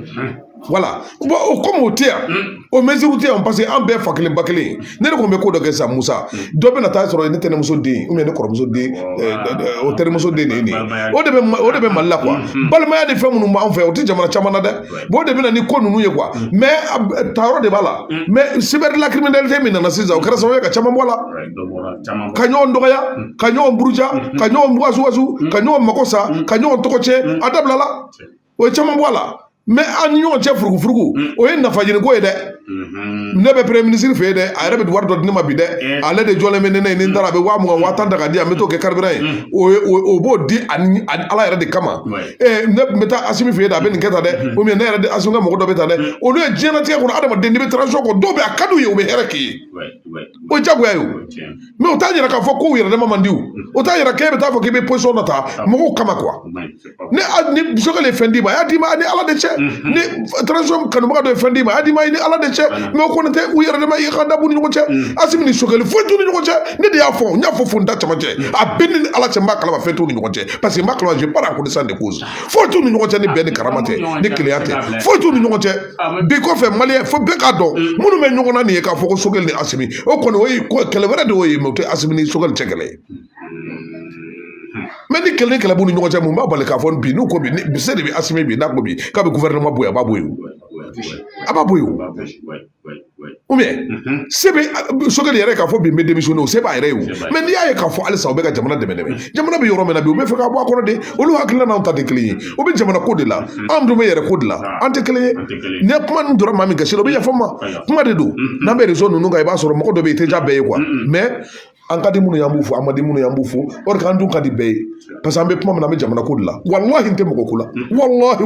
voilà bon comme au terre au mesure où on passe en be fakele bakele ne ko be ko do sa Moussa do be na ta soro ne tene muso de ou ne ko muso de au terme muso de ni o de be malla quoi balma ya de fe munu ma on fait o ti jamana chamana de bo de be na ni ko nunu ye quoi mais taro de bala mais cyber la criminalité mi na sisa o kara so ka chama wala kanyo ndoya kanyo mburuja kanyo mbwazu wazu kanyo makosa kanyo tokoche adablala o chama wala mais en ɲɔgɔn cɛ furugu o ye nafa ɲini ko ye dɛ ne bɛ premier ministre fɛ yen dɛ a yɛrɛ bɛ wari dɔ di ne ma bi dɛ ale de jɔlen bɛ ne ye ni n taara a bɛ 20,000 1000 ta ka di a n bɛ t'o kɛ carburant ye o b'o di ani ala yɛrɛ de kama ne bɛ taa Asimi fɛ yen dɛ a bɛ nin kɛ tan dɛ ou bien ne yɛrɛ de Asimi ka mɔgɔ dɔ bɛ tan dɛ olu ye diɲɛlatigɛ kɔnɔ adamaden n'i bɛ transition kɔ dɔw bɛ a ka d'u ye u bɛ hɛrɛ k'i ye o ye diyagoya ye o mais o t'a yɛrɛ k'a fɔ k'u yɛrɛ dama man di o t'a yɛrɛ k'e bɛ taa fɔ k'i bɛ position dɔ ta mɔgɔw kama quoi ni Sogɛli ye fɛn d'i ma a y'a d'i ma ni ala de cɛ ni transition kanubaga dɔ ye fɛn d'i ma a y'a d'i ma ni ala de cɛ mais o kɔni tɛ u yɛrɛ dama i ka dabu ni ɲɔgɔn cɛ Asimi ni Sogɛli foyi t'u ni ɲɔgɔn cɛ ne de y'a fɔ n y'a fɔ fo n ta camancɛ a bɛɛ ni ala cɛ n b'a kalama fɛn t'u ni ɲɔgɔn cɛ parce que n b'a kalama j'ai pas la connaissance de cause foyi t'u ni ɲɔgɔn cɛ ni bɛn ni karama tɛ ni kelenya tɛ foyi t'u ni ɲɔgɔn cɛ bi kɔfɛ maliyɛn fo bɛɛ k'a dɔn minnu bɛ ɲɔgɔn na nin ye k'a fɔ ko Sogɛli ni Asimi o kɔni o ye kɛlɛ wɛrɛ de y'o ye mais o tɛ Asimi ni Sogɛli cɛ kɛlɛ ye mais ni kɛlɛ b'u ni ɲɔgɔn cɛ mun b'a bali k'a fɔ bi n'u ko bi se de bɛ Asimi bi n'a ko bi k'a bɛ gouvernement bɔ yen a b'a bɔ yen a b'a bɔ yen ou bien se bɛ sokɛli yɛrɛ k'a fɔ bi n bɛ démissionner o se b'a yɛrɛ ye o mais n'i y'a ye k'a fɔ halisa u bɛ ka jamana dɛmɛ jamana bɛ yɔrɔ min na bi u bɛ fɛ ka bɔ a kɔnɔ de olu hakilina n'anw ta tɛ kelen ye u bɛ jamana ko de la anw dun bɛ yɛrɛ ko de la an tɛ kelen ye ni kuma ninnu dɔrɔn maa min gasi la o bɛ yafa n ma kuma de don n'an bɛ réseau ninnu kan i b'a sɔrɔ mɔgɔ dɔ bɛ yen i tɛ diya bɛɛ ye quoi mais an ka di minnu y'an b'u fo an ma di minnu y'an b'u fo o de k'an dun ka di bɛɛ ye parce que an bɛ kuma min na an bɛ jamana ko de la wallahi n tɛ mɔgɔ ko la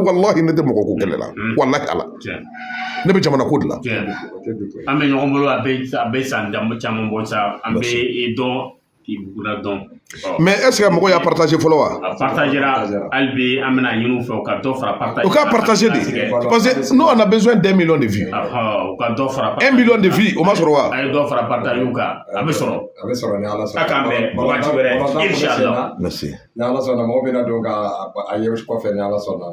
wallahi ne tɛ mɔgɔ ko kɛlɛ la wallahi ala ne bɛ jamana ko de la an bɛ ɲɔgɔn bolo a bɛ san caman bɔ sa an bɛ dɔn buguna dɔn mais est ce que mɔgɔ y'a partager fɔlɔ wa a partagera hali bi an bɛna ɲini u fɛ u ka dɔ fara partage u ka partager de parce que nous on a besoin d'1 million de vues u ka dɔ fara 1 million de vues o ma sɔrɔ wa a ye dɔ fara partage kan a bɛ sɔrɔ ni ala sɔnna a k'an bɛn wagati wɛrɛ inshallah merci ni ala sɔnna mɔgɔ bɛna don ka a ye kɔfɛ ni ala sɔnna